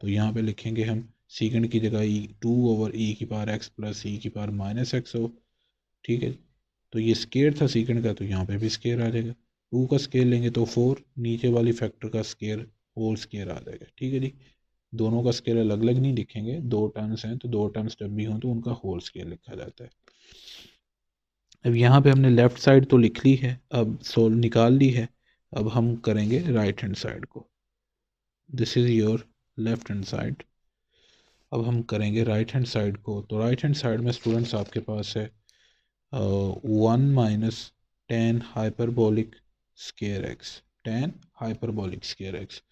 तो यहाँ पे लिखेंगे हम सीकेंड की जगह 2/e⁻x प्लस e⁻−x हो। ठीक है। तो ये स्केयर था सीकेंड का, तो यहाँ पे भी स्केयर आ जाएगा। 2 का स्केयर लेंगे तो 4, नीचे वाली फैक्टर का स्केयर होल स्केयर आ जाएगा। ठीक है जी। दोनों का स्केयर अलग अलग नहीं लिखेंगे, दो टर्म्स हैं तो दो टर्म्स जब भी हों तो उनका होल स्केयर लिखा जाता है। अब यहाँ पे हमने लेफ्ट साइड तो लिख ली है, अब सोल्व निकाल ली है। अब हम करेंगे राइट हैंड साइड को। This is your left hand side. अब हम करेंगे राइट हैंड साइड को। तो राइट हैंड साइड में स्टूडेंट्स आपके पास है 1 - tan hyperbolic square x, tan hyperbolic square x.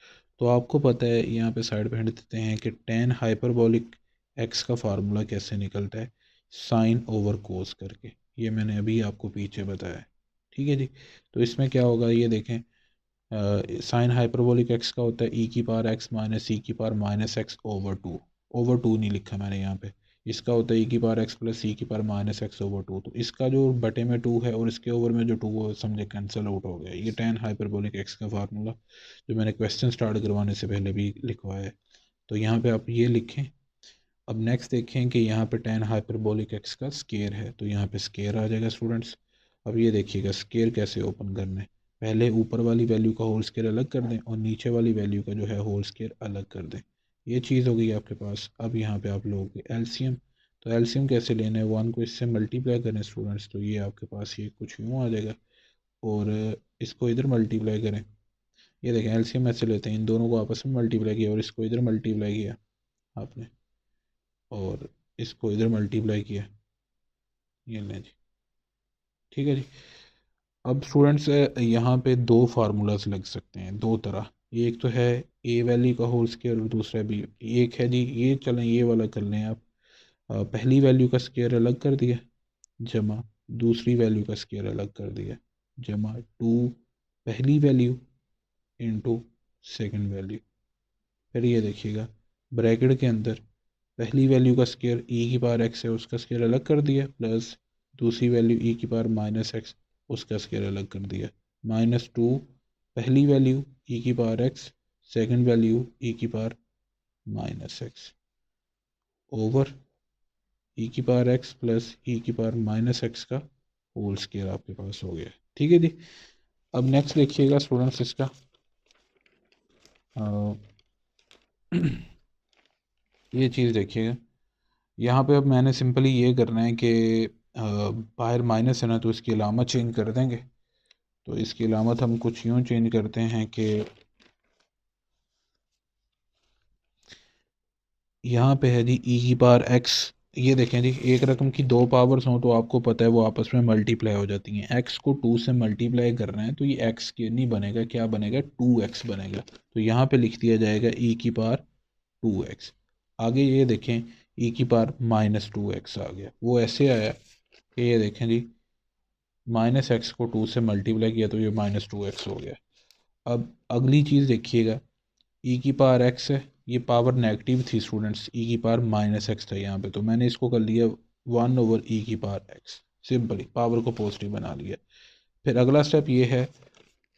तो आपको पता है, यहाँ पे साइड पे हट देते हैं कि tan हाइपरबोलिक एक्स का फार्मूला कैसे निकलता है, साइन ओवर कोस करके। ये मैंने अभी आपको पीछे बताया। ठीक है जी। तो इसमें क्या होगा ये देखें, साइन हाइपरबोलिक एक्स का होता है e⁻x minus e⁻−x over 2। Over 2 नहीं लिखा मैंने यहाँ पे। इसका होता है e⁻x प्लस e⁻−x ओवर 2। तो इसका जो बटे में 2 है और इसके ओवर में जो 2 है समझे कैंसिल आउट हो गया। ये tan हाइपरबोलिक एक्स का फार्मूला जो मैंने क्वेश्चन स्टार्ट करवाने से पहले भी लिखवाया है। तो यहाँ पे आप ये लिखें। अब नेक्स्ट देखें कि यहाँ पे tan हाइपरबोलिक एक्स का स्केयर है, तो यहाँ पे स्केयर आ जाएगा स्टूडेंट्स। अब ये देखिएगा स्केयर कैसे ओपन करना है। पहले ऊपर वाली वैल्यू का होल स्केयर अलग कर दें और नीचे वाली वैल्यू का जो है होल स्केयर अलग कर दें। ये चीज़ हो गई आपके पास। अब यहाँ पे आप लोगोगे एलसीएम। तो एलसीएम कैसे लेना है, 1 को इससे मल्टीप्लाई करें स्टूडेंट्स, तो ये आपके पास ये कुछ यूँ आ जाएगा और इसको इधर मल्टीप्लाई करें। ये देखें एलसीएम ऐसे लेते हैं, इन दोनों को आपस में मल्टीप्लाई किया और इसको इधर मल्टीप्लाई किया आपने और इसको इधर मल्टीप्लाई किया। ये लें जी। ठीक है जी। अब स्टूडेंट्स यहाँ पे दो फार्मूलाज लग सकते हैं दो तरह। एक तो है ए वैल्यू का होल स्केयर और दूसरा बी। एक है जी, ये चलें ये वाला कर लें आप। पहली वैल्यू का स्केयर अलग कर दिया जमा दूसरी वैल्यू का स्केयर अलग कर दिया जमा 2 पहली वैल्यू इंटू सेकेंड वैल्यू। फिर ये देखिएगा ब्रैकेट के अंदर पहली वैल्यू का स्केयर e⁻x है उसका स्केयर अलग कर दिया प्लस दूसरी वैल्यू e⁻−x उसका स्केयर अलग कर दिया -2 पहली value e⁻x second value e⁻−x over e⁻x plus e⁻−x का होल स्केयर आपके पास हो गया। ठीक है जी। अब नेक्स्ट देखिएगा स्टूडेंट्स इसका ये चीज़ देखिएगा। यहाँ पे अब मैंने सिंपली ये करना है कि बाहर माइनस है ना तो इसकी अलामत चेंज कर देंगे। तो इसकी अलामत हम कुछ यूँ चेंज करते हैं कि यहाँ पे है जी e⁻x। ये देखें जी, एक रकम की दो पावर्स हों तो आपको पता है वो आपस में मल्टीप्लाई हो जाती हैं। x को 2 से मल्टीप्लाई कर रहे हैं तो ये x के नहीं बनेगा, क्या बनेगा, 2x बनेगा। तो यहाँ पे लिख दिया जाएगा e⁻2x। आगे ये देखें e⁻−2x आ गया। वो ऐसे आया कि ये देखें जी -x को 2 से मल्टीप्लाई किया तो ये -2x हो गया। अब अगली चीज़ देखिएगा e⁻x है, ये पावर नेगेटिव थी स्टूडेंट्स, e⁻−x था यहाँ पे, तो मैंने इसको कर लिया 1/e⁻x। सिंपली पावर को पॉजिटिव बना लिया। फिर अगला स्टेप ये है,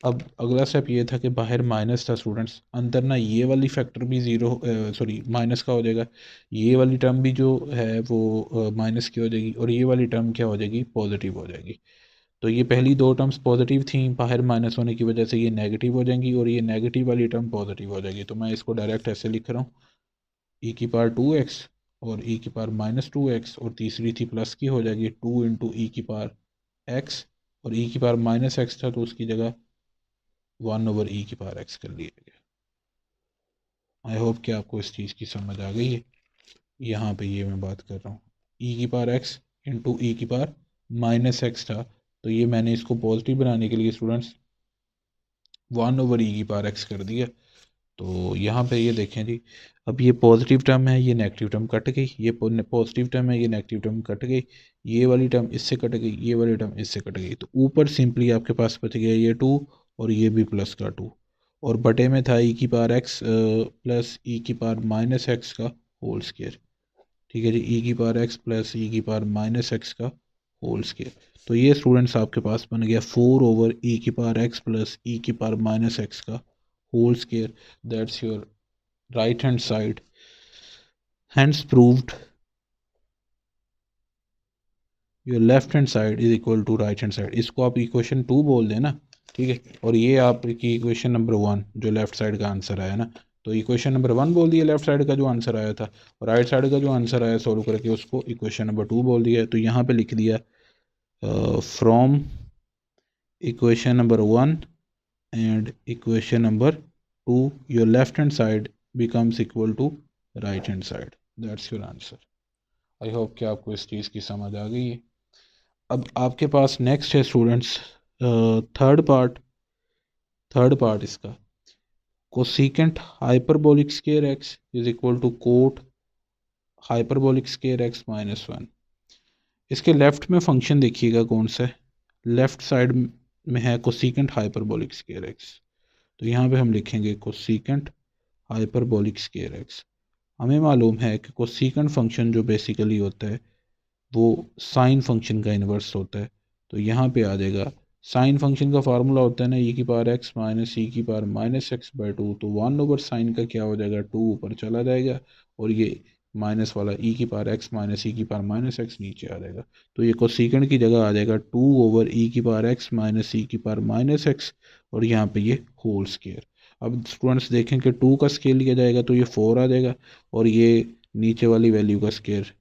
अब अगला स्टेप ये था कि बाहर माइनस था स्टूडेंट्स, अंदर ना ये वाली फैक्टर भी ज़ीरो सॉरी माइनस का हो जाएगा, ये वाली टर्म भी जो है वो माइनस की हो जाएगी और ये वाली टर्म क्या हो जाएगी, पॉजिटिव हो जाएगी। तो ये पहली दो टर्म्स पॉजिटिव थी, बाहर माइनस होने की वजह से ये नेगेटिव हो जाएंगी और ये नेगेटिव वाली टर्म पॉजिटिव हो जाएगी। तो मैं इसको डायरेक्ट ऐसे लिख रहा हूँ e⁻2x और e⁻−2x और तीसरी थी प्लस की हो जाएगी 2 इंटू e⁻x और e⁻−x था तो उसकी जगह 1/e⁻x कर लिया गया। आई होप कि आपको इस चीज़ की समझ आ गई है। यहाँ पे ये मैं बात कर रहा हूँ e⁻x इंटू e⁻−x था, तो ये मैंने इसको पॉजिटिव बनाने के लिए स्टूडेंट्स 1/e⁻x कर दिया। तो यहाँ पे ये देखें जी, अब ये पॉजिटिव टर्म है, ये नेगेटिव टर्म कट गई, ये पॉजिटिव टर्म है, ये नेगेटिव टर्म कट गई, ये वाली टर्म इससे कट गई, ये वाली टर्म इससे कट गई। तो ऊपर सिंपली आपके पास बच गया ये 2 और ये भी प्लस का 2, और बटे में था ई की पावर एक्स प्लस ई की पावर माइनस एक्स का होल स्क्वायर। ठीक है जी, ई की पावर एक्स प्लस ई की पावर माइनस एक्स का होल स्क्वायर। तो ये स्टूडेंट्स आपके पास बन गया 4 ओवर ई की पावर एक्स प्लस ई की पावर माइनस एक्स का whole square. That's your right hand side, hence proved your left hand side is equal to right hand side। इसको आप इक्वेशन 2 बोल देना, ठीक है। और ये आपकी इक्वेशन नंबर 1 जो लेफ्ट साइड का आंसर आया ना, तो इक्वेशन नंबर 1 बोल दिया लेफ्ट साइड का जो आंसर आया था, और राइट साइड का जो आंसर आया सॉल्व करके उसको इक्वेशन नंबर 2 बोल दिया। तो यहाँ पे लिख दिया from equation number 1 and equation number 2 your left hand side becomes equal to right hand side. That's your answer. I hope कि आपको इस चीज़ की समझ आ गई है। अब आपके पास नेक्स्ट है स्टूडेंट्स थर्ड पार्ट इसका, cosecant hyperbolic square x is equal to cot hyperbolic square x minus 1। इसके लेफ्ट में फंक्शन देखिएगा कौन सा है, लेफ्ट साइड में है कोसिकेंट हाइपरबोलिक स्क्वायर एक्स। तो यहाँ पे हम लिखेंगे कोसिकेंट हाइपरबोलिक स्क्वायर एक्स। हमें मालूम है कि कोसिकेंट फंक्शन जो बेसिकली होता है वो साइन फंक्शन का इन्वर्स होता है। तो यहाँ पे आ जाएगा, साइन फंक्शन का फार्मूला होता है ना ई की पावर एक्स माइनस ई की पावर माइनस एक्स बाई 2। तो 1 ओवर साइन का क्या हो जाएगा, 2 ऊपर चला जाएगा, और ये माइनस वाला ई की पावर एक्स माइनस ई की पावर माइनस एक्स नीचे आ जाएगा। तो ये कोसिकेंट की जगह आ जाएगा 2 ओवर ई की पावर एक्स माइनस ई की पावर माइनस एक्स, और यहाँ पे ये होल स्क्वायर। अब स्टूडेंट्स देखें कि 2 का स्केयर लिया जाएगा तो ये 4 आ जाएगा, और ये नीचे वाली वैल्यू का स्केयर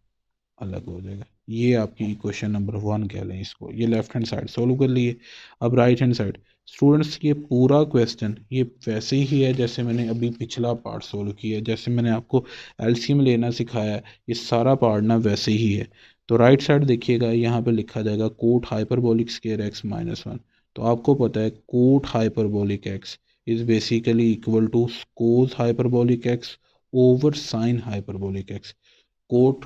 अलग हो जाएगा। ये आपकी इक्वेशन नंबर 1 कह लें इसको। ये लेफ्ट हैंड साइड सोल्व कर लिए। अब राइट हैंड साइड स्टूडेंट्स, ये पूरा क्वेश्चन ये वैसे ही है जैसे मैंने अभी पिछला पार्ट सोल्व किया है, जैसे मैंने आपको एलसीएम लेना सिखाया है, ये सारा पार्ट ना वैसे ही है। तो राइट साइड देखिएगा, यहाँ पे लिखा जाएगा cot hyperbolic square x minus 1। तो आपको पता है cot hyperbolic x is basically equal to cos hyperbolic x over sine hyperbolic x. Cot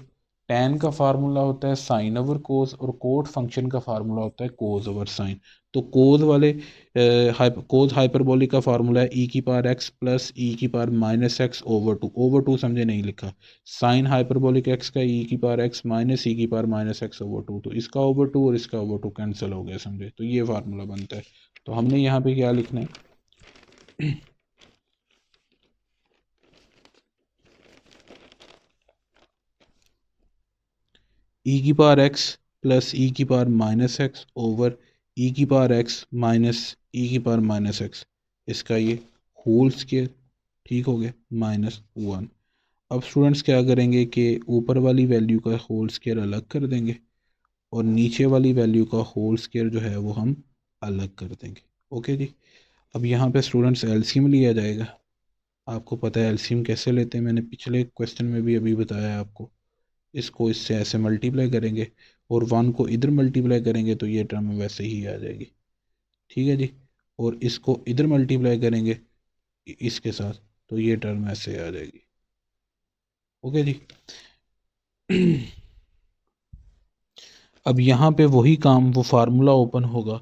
tan का फार्मूला होता है साइन ओवर कोस, और कोट फंक्शन का फार्मूला होता है कोस ओवर साइन। तो कोस वाले कोस हाइपरबोलिक का फार्मूला है ई की पावर एक्स प्लस ई की power minus x over two समझे नहीं लिखा। साइन हाइपरबोलिक एक्स का ई की पावर एक्स माइनस ई की पावर माइनस एक्स ओवर 2, तो इसका ओवर 2 और इसका ओवर 2 कैंसिल हो गया समझे। तो ये फार्मूला बनता है। तो हमने यहाँ पे क्या लिखना है, ई की पावर एक्स प्लस ई की पावर माइनस एक्स ओवर ई की पावर एक्स माइनस ई की पावर माइनस एक्स, इसका ये होल स्क्वायर। ठीक हो गया, -1। अब स्टूडेंट्स क्या करेंगे कि ऊपर वाली वैल्यू का होल स्क्वायर अलग कर देंगे, और नीचे वाली वैल्यू का होल स्क्वायर जो है वो हम अलग कर देंगे। ओके जी। अब यहाँ पे स्टूडेंट्स एलसीएम लिया जाएगा। आपको पता है एलसीएम कैसे लेते हैं, मैंने पिछले क्वेश्चन में भी अभी बताया है आपको। इसको इससे ऐसे मल्टीप्लाई करेंगे, और 1 को इधर मल्टीप्लाई करेंगे तो ये टर्म वैसे ही आ जाएगी। ठीक है जी। और इसको इधर मल्टीप्लाई करेंगे इसके साथ, तो ये टर्म ऐसे आ जाएगी। ओके जी। अब यहाँ पे वही काम, वो फार्मूला ओपन होगा।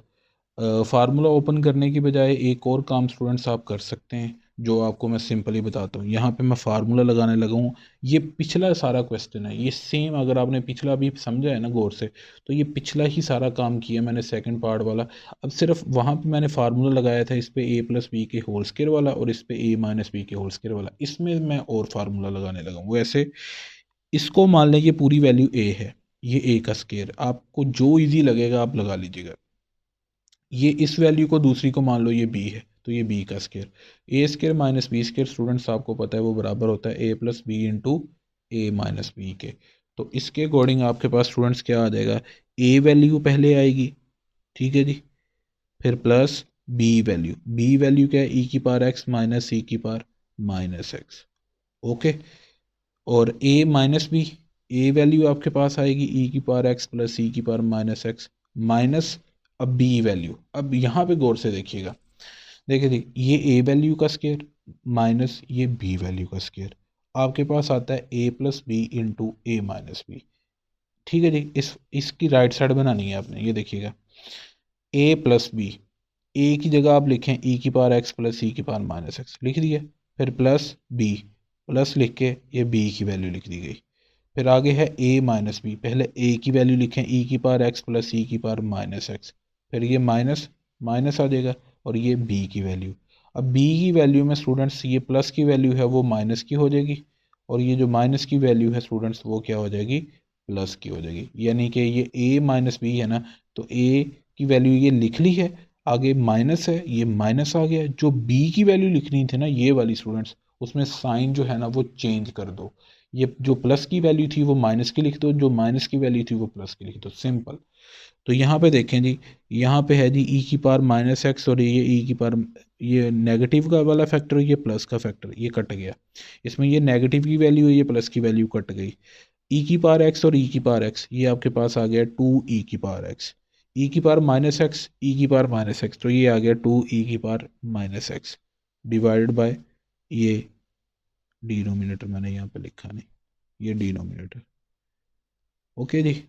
फार्मूला ओपन करने की बजाय एक और काम स्टूडेंट्स आप कर सकते हैं, जो आपको मैं सिंपली बताता हूँ। यहाँ पे मैं फार्मूला लगाने लगा हूँ। ये पिछला सारा क्वेश्चन है, ये सेम अगर आपने पिछला भी समझा है ना गौर से, तो ये पिछला ही सारा काम किया मैंने सेकंड पार्ट वाला। अब सिर्फ वहाँ पे मैंने फार्मूला लगाया था इस पे a प्लस बी के होल स्क्वायर वाला, और इस पे a माइनस बी के होल स्क्वायर वाला, इसमें मैं और फार्मूला लगाने लगा हूँ। वैसे इसको मान लें ये पूरी वैल्यू a है, ये a का स्क्वायर, आपको जो ईजी लगेगा आप लगा लीजिएगा। ये इस वैल्यू को दूसरी को मान लो ये b है, तो ये b का square, a square minus b square students आपको पता है वो बराबर होता है a plus b into a minus b के। तो इसके अकॉर्डिंग आपके पास स्टूडेंट्स क्या आ जाएगा, a वैल्यू पहले आएगी, ठीक है जी, फिर प्लस b वैल्यू क्या है, ई की पावर एक्स माइनस ई की पावर माइनस एक्स। ओके। और a minus b, a value आपके पास आएगी ई की पावर एक्स प्लस ई की पावर माइनस एक्स माइनस अब बी वैल्यू। अब यहाँ पे गौर से देखिएगा, देखिए जी, ये ए वैल्यू का स्केयर माइनस ये बी वैल्यू का स्केयर, आपके पास आता है a plus b into a minus B. ठीक है जी, इसकी राइट साइड बनानी है आपने। ये देखिएगा, ए प्लस बी, ए की जगह आप लिखें ई की पावर एक्स प्लस ई की पावर माइनस एक्स, लिख दिया। फिर प्लस बी, प्लस लिख के ये बी की वैल्यू लिख दी गई। फिर आगे है ए माइनस बी, पहले ए की वैल्यू लिखें ई की पावर एक्स प्लस ई की पावर माइनस एक्स, फिर ये माइनस माइनस आ जाएगा, और ये बी की वैल्यू। अब बी की वैल्यू में स्टूडेंट्स ये प्लस की वैल्यू है वो माइनस की हो जाएगी, और ये जो माइनस की वैल्यू है स्टूडेंट्स वो क्या हो जाएगी, प्लस की हो जाएगी। यानी कि ये ए माइनस बी है ना, तो ए की वैल्यू ये लिख ली है, आगे माइनस है, ये माइनस आ गया। जो बी की वैल्यू लिखनी थी ना ये वाली स्टूडेंट्स, उसमें साइन जो है ना वो चेंज कर दो। ये जो प्लस की वैल्यू थी वो माइनस की लिख दो, जो माइनस की वैल्यू थी वो प्लस की लिख दो, सिंपल। तो यहाँ पे देखें जी, यहाँ पे है जी ई की पावर माइनस एक्स, और ये ई की पावर, ये नेगेटिव का वाला फैक्टर, ये प्लस का फैक्टर, ये कट गया। इसमें ये नेगेटिव की वैल्यू है, ये प्लस की वैल्यू कट गई। ई की पावर एक्स और ई की पावर एक्स, ये आपके पास आ गया टू ई की पावर एक्स। ई की पावर माइनस एक्स, ई की पावर माइनस एक्स, तो ये आ गया टू ई की power minus x divided by ये डिनोमिनेटर, मैंने यहाँ पे लिखा नहीं, ये डिनोमिनेटर। ओके जी।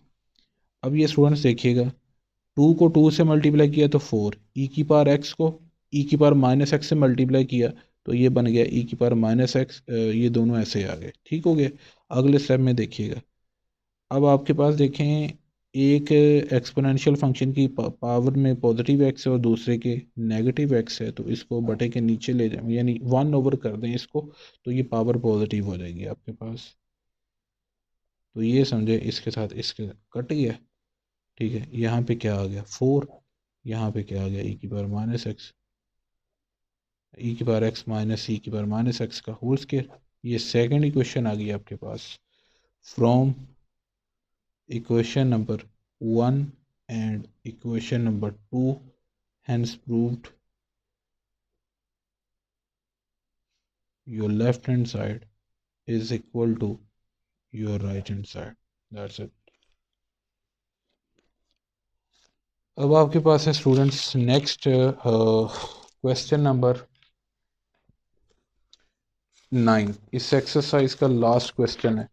अब ये स्टूडेंट्स देखिएगा, टू को टू से मल्टीप्लाई किया तो फोर, ई की पावर एक्स को ई की पावर माइनस एक्स से मल्टीप्लाई किया तो ये बन गया ई की पावर माइनस एक्स, ये दोनों ऐसे आ गए, ठीक हो गया। अगले स्टेप में देखिएगा, अब आपके पास देखें, एक एक्सपोनेंशियल फंक्शन की पावर में पॉजिटिव एक्स है और दूसरे के नेगेटिव एक्स है, तो इसको बटे के नीचे ले जाएं, यानी वन ओवर कर दें इसको, तो ये पावर पॉजिटिव हो जाएगी आपके पास। तो ये समझे, इसके साथ इसके कट गया। ठीक है, यहाँ पे क्या आ गया फोर, यहाँ पे क्या आ गया ई की पावर माइनस एक्स, ई की पावर एक्स माइनस ई की पावर माइनस एक्स का होल स्क्वायर। ये सेकंड इक्वेशन आ गई आपके पास from equation number 1 and equation number 2, hence proved your left hand side is equal to your right hand side, that's it। अब आपके पास है स्टूडेंट्स नेक्स्ट क्वेश्चन नंबर 9, इस एक्सरसाइज का लास्ट क्वेश्चन है।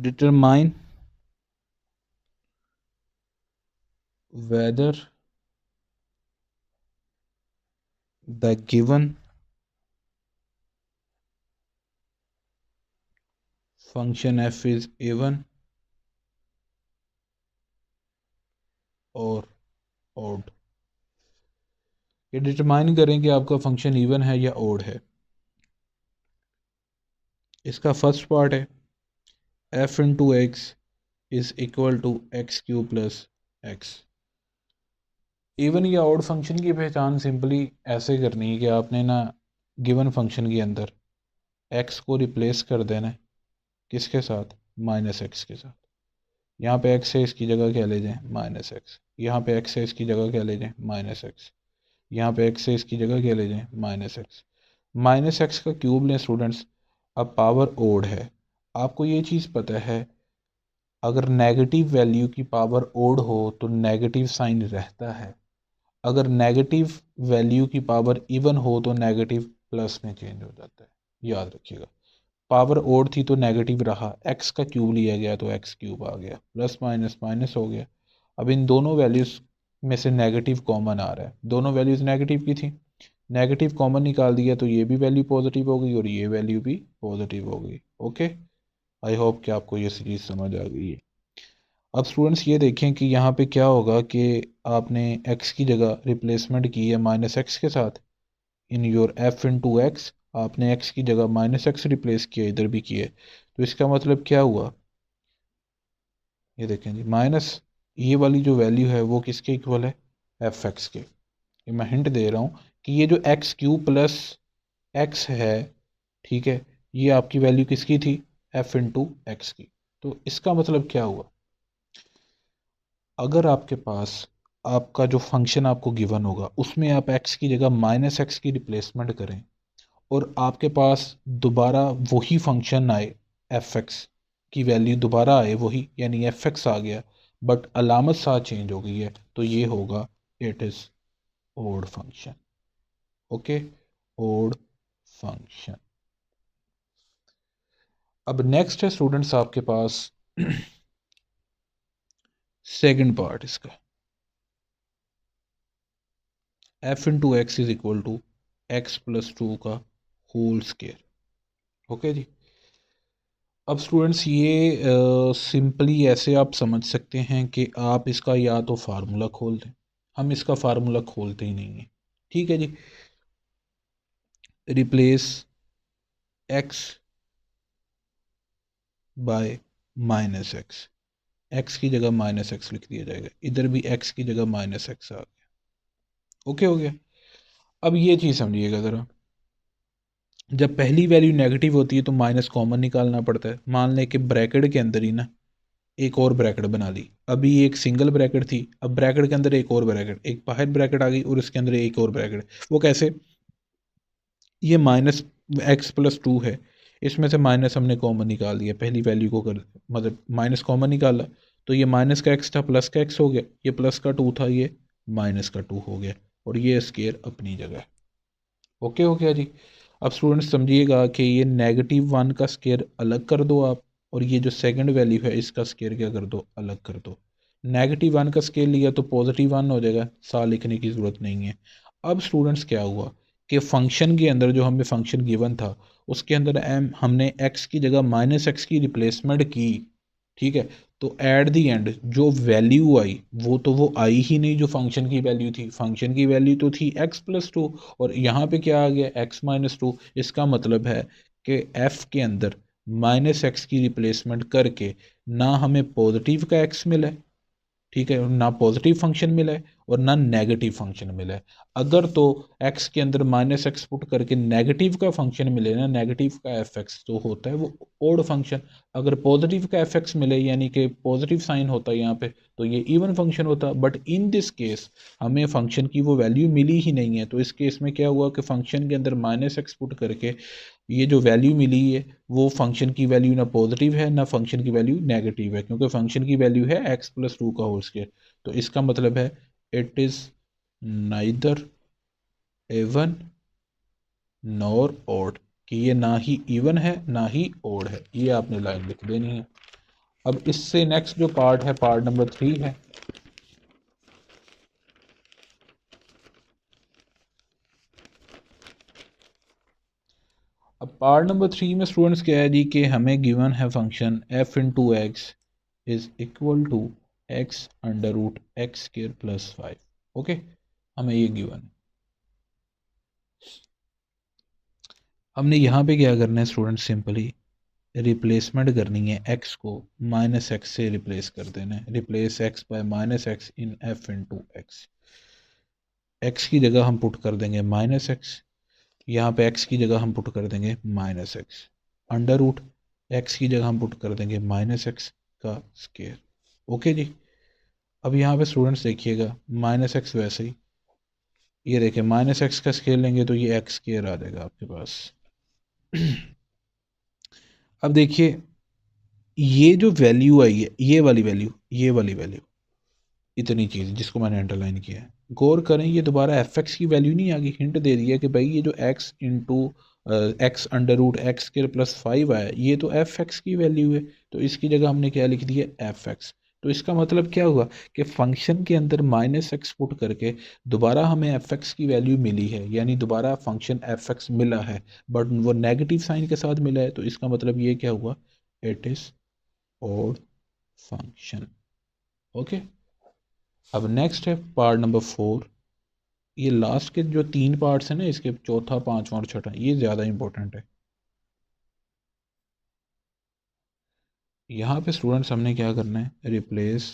Determine whether the given function f is even or odd। ये determine करें कि आपका फंक्शन इवन है या ओड है। इसका फर्स्ट पार्ट है f into x is equal to x cube plus x. Even या ऑड फंक्शन की पहचान सिंपली ऐसे करनी है कि आपने ना गिवन फंक्शन के अंदर एक्स को रिप्लेस कर देना है, किसके साथ, माइनस एक्स के साथ। यहाँ पे एक्स है, इसकी जगह क्या ले जाएं, माइनस एक्स। यहाँ पे एक्स है, इसकी जगह क्या ले जाएं, माइनस एक्स। यहाँ पे एक्स है, इसकी जगह क्या ले जाएं, माइनस एक्स। माइनस एक्स का क्यूब लें स्टूडेंट्स। अब पावर ओड है, आपको ये चीज़ पता है, अगर नेगेटिव वैल्यू की पावर ओड हो तो नेगेटिव साइन रहता है, अगर नेगेटिव वैल्यू की पावर इवन हो तो नेगेटिव प्लस में चेंज हो जाता है, याद रखिएगा। पावर ओड थी तो नेगेटिव रहा, एक्स का क्यूब लिया गया तो एक्स क्यूब आ गया, प्लस माइनस माइनस हो गया। अब इन दोनों वैल्यूज़ में से नेगेटिव कॉमन आ रहा है, दोनों वैल्यूज़ नेगेटिव की थी, नेगेटिव कॉमन निकाल दिया तो ये भी वैल्यू पॉजिटिव हो गई और ये वैल्यू भी पॉजिटिव हो गई। ओके, आई होप कि आपको ये सीरीज समझ आ गई है। अब स्टूडेंट्स ये देखें कि यहाँ पे क्या होगा कि आपने x की जगह रिप्लेसमेंट की है माइनस एक्स के साथ, in your f into x आपने x की जगह माइनस एक्स रिप्लेस किया, इधर भी किया। तो इसका मतलब क्या हुआ, ये देखें जी, माइनस ये वाली जो वैल्यू है वो किसके इक्वल है, एफ एक्स के। ये मैं हिंट दे रहा हूँ कि ये जो एक्स क्यू प्लस एक्स है, ठीक है, ये आपकी वैल्यू किसकी थी, एफ इंटू एक्स की। तो इसका मतलब क्या हुआ, अगर आपके पास आपका जो फंक्शन आपको गिवन होगा उसमें आप x की जगह माइनस एक्स की रिप्लेसमेंट करें और आपके पास दोबारा वही फंक्शन आए, एफ एक्स की वैल्यू दोबारा आए वही, यानी एफ एक्स आ गया, बट अलामत साथ चेंज हो गई है, तो ये होगा it is odd function. Okay, odd function. अब नेक्स्ट है स्टूडेंट्स आपके पास सेकंड पार्ट इसका, F into x is equal to X plus two का होल स्केयर। ओके जी। अब स्टूडेंट्स ये सिंपली ऐसे आप समझ सकते हैं कि आप इसका या तो फार्मूला खोल दें, हम इसका फार्मूला खोलते ही नहीं है, ठीक है जी। Replace x by minus x, x की जगह माइनस एक्स लिख दिया जाएगा, इधर भी एक्स की जगह माइनस एक्स आ गया। ओके हो गया। अब ये चीज़ समझिएगा ज़रा, जब पहली वैल्यू नेगेटिव होती है तो माइनस कॉमन निकालना पड़ता है। मान लें कि ब्रैकेट के अंदर ही ना एक और ब्रैकेट बना ली, अभी एक सिंगल ब्रैकेट थी, अब ब्रैकेट के अंदर एक और ब्रैकेट, एक बाहर ब्रैकेट आ गई और इसके अंदर एक और ब्रैकेट। वो कैसे? ये माइनस एक्स प्लस टू है, इसमें से माइनस हमने कॉमन निकाल दिया, पहली वैल्यू को कर मतलब माइनस कॉमन निकाला, तो ये माइनस का एक्स था प्लस का एक्स हो गया, ये प्लस का टू था ये माइनस का टू हो गया, और ये स्केयर अपनी जगह। ओके हो गया जी। अब स्टूडेंट्स समझिएगा कि ये नेगेटिव वन का स्केयर अलग कर दो आप, और ये जो सेकंड वैल्यू है इसका स्केयर क्या कर दो, अलग कर दो। नेगेटिव वन का स्केयर लिया तो पॉजिटिव वन हो जाएगा, सा लिखने की ज़रूरत नहीं है। अब स्टूडेंट्स क्या हुआ कि फंक्शन के अंदर जो हमें फंक्शन गिवन था उसके अंदर हमने एक्स की जगह माइनस एक्स की रिप्लेसमेंट की, ठीक है। तो एट द एंड जो वैल्यू आई वो आई ही नहीं जो फंक्शन की वैल्यू थी, फंक्शन की वैल्यू तो थी एक्स प्लस टू, और यहाँ पे क्या आ गया एक्स माइनस टू। इसका मतलब है कि एफ के अंदर माइनस एक्स की रिप्लेसमेंट करके ना हमें पॉजिटिव का एक्स मिला है, ठीक है, ना पॉजिटिव फंक्शन मिला है और ना नेगेटिव फंक्शन मिला है। अगर तो एक्स के अंदर माइनस एक्स पुट करके नेगेटिव का फंक्शन मिले ना, नेगेटिव का एफ एक्स तो होता है वो ओड फंक्शन। अगर पॉजिटिव का एफ एक्स मिले यानी कि पॉजिटिव साइन होता है यहाँ पे, तो ये इवन फंक्शन होता। बट इन दिस केस हमें फंक्शन की वो वैल्यू मिली ही नहीं है, तो इस केस में क्या हुआ कि फंक्शन के अंदर माइनस एक्स पुट करके ये जो वैल्यू मिली है वो फंक्शन की वैल्यू ना पॉजिटिव है ना फंक्शन की वैल्यू नेगेटिव है, क्योंकि फंक्शन की वैल्यू है एक्स प्लस टू का होल स्क्वायर। तो इसका मतलब है it is neither even nor odd, कि ये ना ही इवन है ना ही ओड है, ये आपने लाइन लिख देनी है। अब इससे नेक्स्ट जो पार्ट है पार्ट नंबर 3 है। अब पार्ट नंबर 3 में स्टूडेंट्स क्या है जी कि हमें गिवन है function F into x is equal to X under root X square plus 5। Okay, हमें ये गिवन है। हमने यहाँ पे क्या करना है स्टूडेंट, सिंपली रिप्लेसमेंट करनी है, एक्स को माइनस एक्स से रिप्लेस कर देना है। Replace x by minus x in F into x. X की जगह हम पुट कर देंगे माइनस एक्स, यहाँ पे एक्स की जगह हम पुट कर देंगे minus X, under root X की जगह हम पुट कर देंगे माइनस एक्स का स्केयर। ओके जी। अब यहाँ पे स्टूडेंट्स देखिएगा माइनस एक्स वैसे ही, ये देखिए माइनस एक्स का स्केयर लेंगे तो ये एक्स स्केयर आ जाएगा आपके पास। अब देखिए ये जो वैल्यू आई है, ये वाली वैल्यू, ये वाली वैल्यू, इतनी चीज़ जिसको मैंने अंडरलाइन किया है, गौर करें ये दोबारा एफ एक्स की वैल्यू नहीं आ गई। हिंट दे दिया कि भाई ये जो X into X under root X के प्लस 5 आया ये तो एफ एक्स की वैल्यू है, तो इसकी जगह हमने क्या लिख दिया एफ एक्स। तो इसका मतलब क्या हुआ कि फंक्शन के अंदर माइनस एक्स पुट करके दोबारा हमें एफ एक्स की वैल्यू मिली है, यानी दोबारा फंक्शन एफ एक्स मिला है, बट वो नेगेटिव साइन के साथ मिला है, तो इसका मतलब ये क्या हुआ, it is odd function. Okay. अब नेक्स्ट है पार्ट नंबर 4। ये लास्ट के जो 3 पार्ट्स हैं ना इसके, चौथा पांचवा और छठा, ये ज़्यादा इंपॉर्टेंट है। यहाँ पे स्टूडेंट्स हमने क्या करना है, replace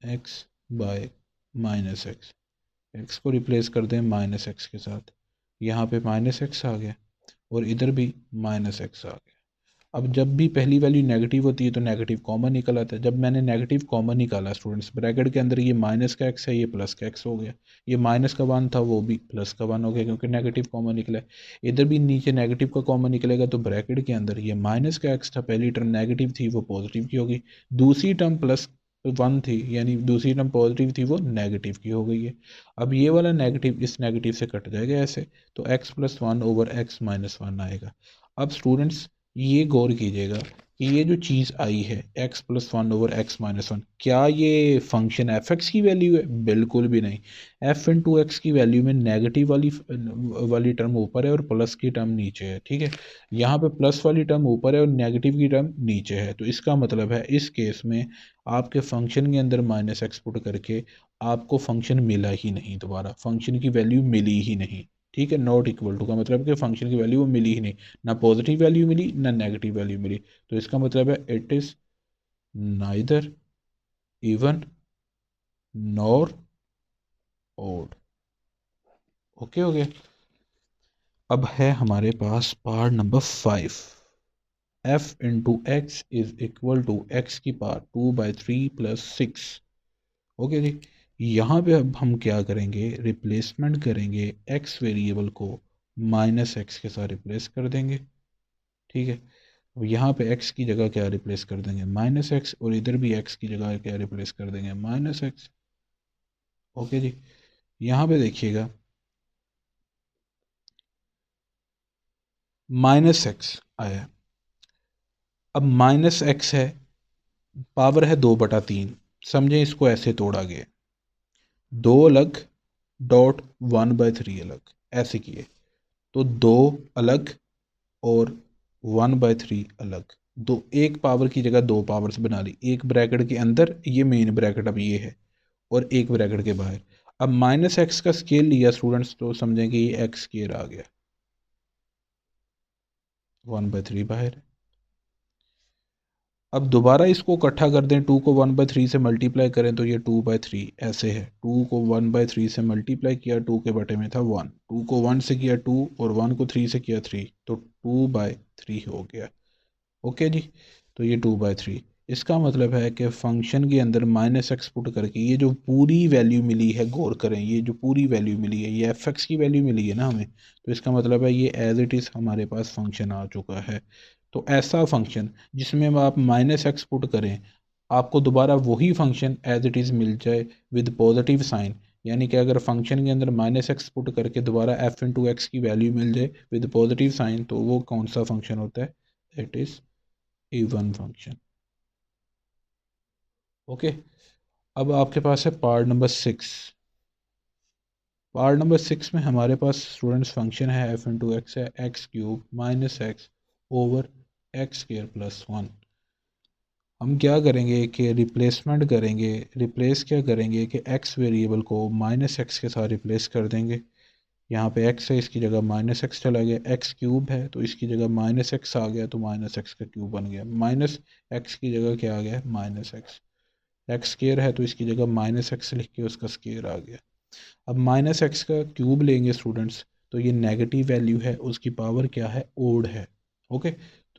x by minus x, x को रिप्लेस कर दें माइनस एक्स के साथ, यहाँ पे माइनस एक्स आ गया और इधर भी माइनस एक्स आ गया। अब जब भी पहली वैल्यू नेगेटिव होती है तो नेगेटिव कॉमन निकल आता है। जब मैंने नेगेटिव कॉमन निकाला स्टूडेंट्स, ब्रैकेट के अंदर ये माइनस का एक्स है, ये प्लस का एक्स हो गया, ये माइनस का 1 था वो भी प्लस का 1 हो गया क्योंकि नेगेटिव कॉमन निकला है। इधर भी नीचे नेगेटिव का कॉमन निकलेगा तो ब्रैकेट के अंदर ये माइनस का एक्स था, पहली टर्म नेगेटिव थी वो पॉजिटिव की होगी, दूसरी टर्म +1 थी यानी दूसरी टर्म पॉजिटिव थी वो नेगेटिव की हो गई है। अब ये वाला नेगेटिव इस नेगेटिव से कट जाएगा ऐसे, तो x+1/x-1 आएगा। अब स्टूडेंट्स ये गौर कीजिएगा कि ये जो चीज़ आई है x+1/x-1, क्या ये फंक्शन f(x) की वैल्यू है? बिल्कुल भी नहीं। f(x) की वैल्यू में नेगेटिव वाली टर्म ऊपर है और प्लस की टर्म नीचे है, ठीक है। यहाँ पे प्लस वाली टर्म ऊपर है और नेगेटिव की टर्म नीचे है, तो इसका मतलब है इस केस में आपके फंक्शन के अंदर -x पुट करके आपको फंक्शन मिला ही नहीं, दोबारा फंक्शन की वैल्यू मिली ही नहीं, ठीक है। नॉट इक्वल टू का मतलब कि फंक्शन की वैल्यू वो मिली ही नहीं, ना पॉजिटिव वैल्यू मिली ना नेगेटिव वैल्यू मिली, तो इसका मतलब है it is neither even nor odd. Okay हो गया। अब है हमारे पास part number 5, f(x) is equal to x⁻² 2/3 + 6। Okay जी, यहाँ पे अब हम क्या करेंगे, रिप्लेसमेंट करेंगे, x वेरिएबल को -x के साथ रिप्लेस कर देंगे, ठीक है। अब यहाँ पे x की जगह क्या रिप्लेस कर देंगे, -x, और इधर भी x की जगह क्या रिप्लेस कर देंगे, -x। ओके जी, यहाँ पे देखिएगा -x आया। अब -x है, पावर है 2/3, समझें इसको ऐसे तोड़ा गया, 2 अलग डॉट 1/3 अलग, ऐसे किए तो 2 अलग और 1/3 अलग, दो एक पावर की जगह दो पावर्स बना ली, एक ब्रैकेट के अंदर, ये मेन ब्रैकेट अब ये है, और एक ब्रैकेट के बाहर। अब -x का स्केल लिया स्टूडेंट्स तो समझें कि ये x² आ गया, 1/3 बाहर है। अब दोबारा इसको इकट्ठा कर दें, 2 को 1/3 से मल्टीप्लाई करें तो ये 2/3 ऐसे है, 2 को 1/3 से मल्टीप्लाई किया, 2 के बटे में था 1, 2 को 1 से किया 2 और 1 को 3 से किया 3, तो 2/3 हो गया। ओके जी, तो ये 2/3, इसका मतलब है कि फंक्शन के अंदर -x पुट करके ये जो पूरी वैल्यू मिली है, गौर करें ये जो पूरी वैल्यू मिली है ये f(x) की वैल्यू मिली है ना हमें, तो इसका मतलब है ये एज इट इज़ हमारे पास फंक्शन आ चुका है। तो ऐसा फंक्शन जिसमें आप -x पुट करें, आपको दोबारा वही फंक्शन एज इट इज़ मिल जाए विद पॉजिटिव साइन, यानी कि अगर फंक्शन के अंदर -x पुट करके दोबारा f(x) की वैल्यू मिल जाए विद पॉजिटिव साइन, तो वो कौन सा फंक्शन होता है, it is even function. Okay, अब आपके पास है पार्ट नंबर 6। पार्ट नंबर 6 में हमारे पास स्टूडेंट्स फंक्शन है f(x) है x³ - x ओवर x² + 1। हम क्या करेंगे कि रिप्लेसमेंट करेंगे, रिप्लेस क्या करेंगे कि x वेरिएबल को -x के साथ रिप्लेस कर देंगे। यहाँ पे x है, इसकी जगह -x चला गया, x³ है तो इसकी जगह -x आ गया, तो -x का क्यूब बन गया, -x की जगह क्या आ गया, -x, x² है तो इसकी जगह -x लिख के उसका स्केयर आ गया। अब -x का क्यूब लेंगे स्टूडेंट्स, तो ये नेगेटिव वैल्यू है, उसकी पावर क्या है, ओड है। ओके,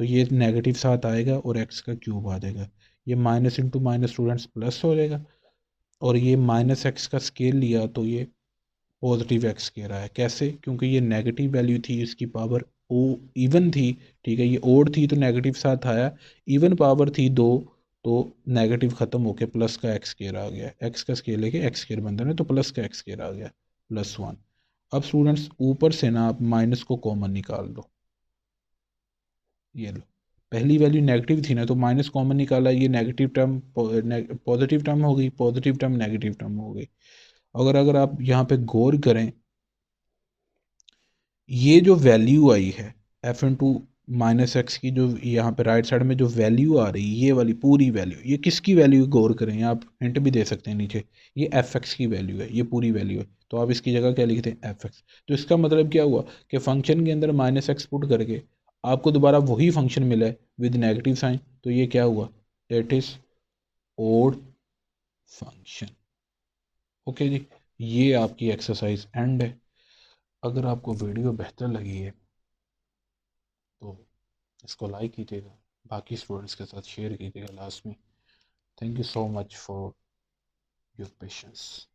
तो ये नेगेटिव साथ आएगा और x का क्यूब आ जाएगा, ये minus into minus students plus हो जाएगा, और ये -x का स्केल लिया तो ये पॉजिटिव x कह रहा है, कैसे, क्योंकि ये नेगेटिव वैल्यू थी, इसकी पावर ओ इवन थी, ठीक है, ये ओड थी तो नेगेटिव साथ आया, इवन पावर थी 2 तो नेगेटिव खत्म होके प्लस का एक्स स्केयर आ गया, एक्स का स्केयर लेके एक्स स्केयर बनता है तो प्लस का एक्स स्केयर आ गया +1। अब स्टूडेंट्स ऊपर से ना आप माइनस को कॉमन निकाल दो, ये लो, पहली वैल्यू नेगेटिव थी ना तो माइनस कॉमन निकाला, ये नेगेटिव टर्म पॉजिटिव टर्म हो गई, पॉजिटिव टर्म नेगेटिव टर्म हो गई। अगर अगर आप यहाँ पे गौर करें, ये जो वैल्यू आई है f(-x) की, जो यहाँ पे राइट साइड में जो वैल्यू आ रही है, ये वाली पूरी वैल्यू, ये किसकी वैल्यू, गौर करें, आप हिंट भी दे सकते हैं नीचे, ये f(x) की वैल्यू है, ये पूरी वैल्यू है, तो आप इसकी जगह क्या लिखते हैं, f(x). तो इसका मतलब क्या हुआ कि फंक्शन के अंदर -x पुट करके आपको दोबारा वही फंक्शन मिला है विद नेगेटिव साइन, तो ये क्या हुआ, it is odd function. Okay जी, ये आपकी एक्सरसाइज एंड है। अगर आपको वीडियो बेहतर लगी है तो इसको लाइक कीजिएगा, बाकी स्टूडेंट्स के साथ शेयर कीजिएगा लास्ट में। Thank you so much for your patience.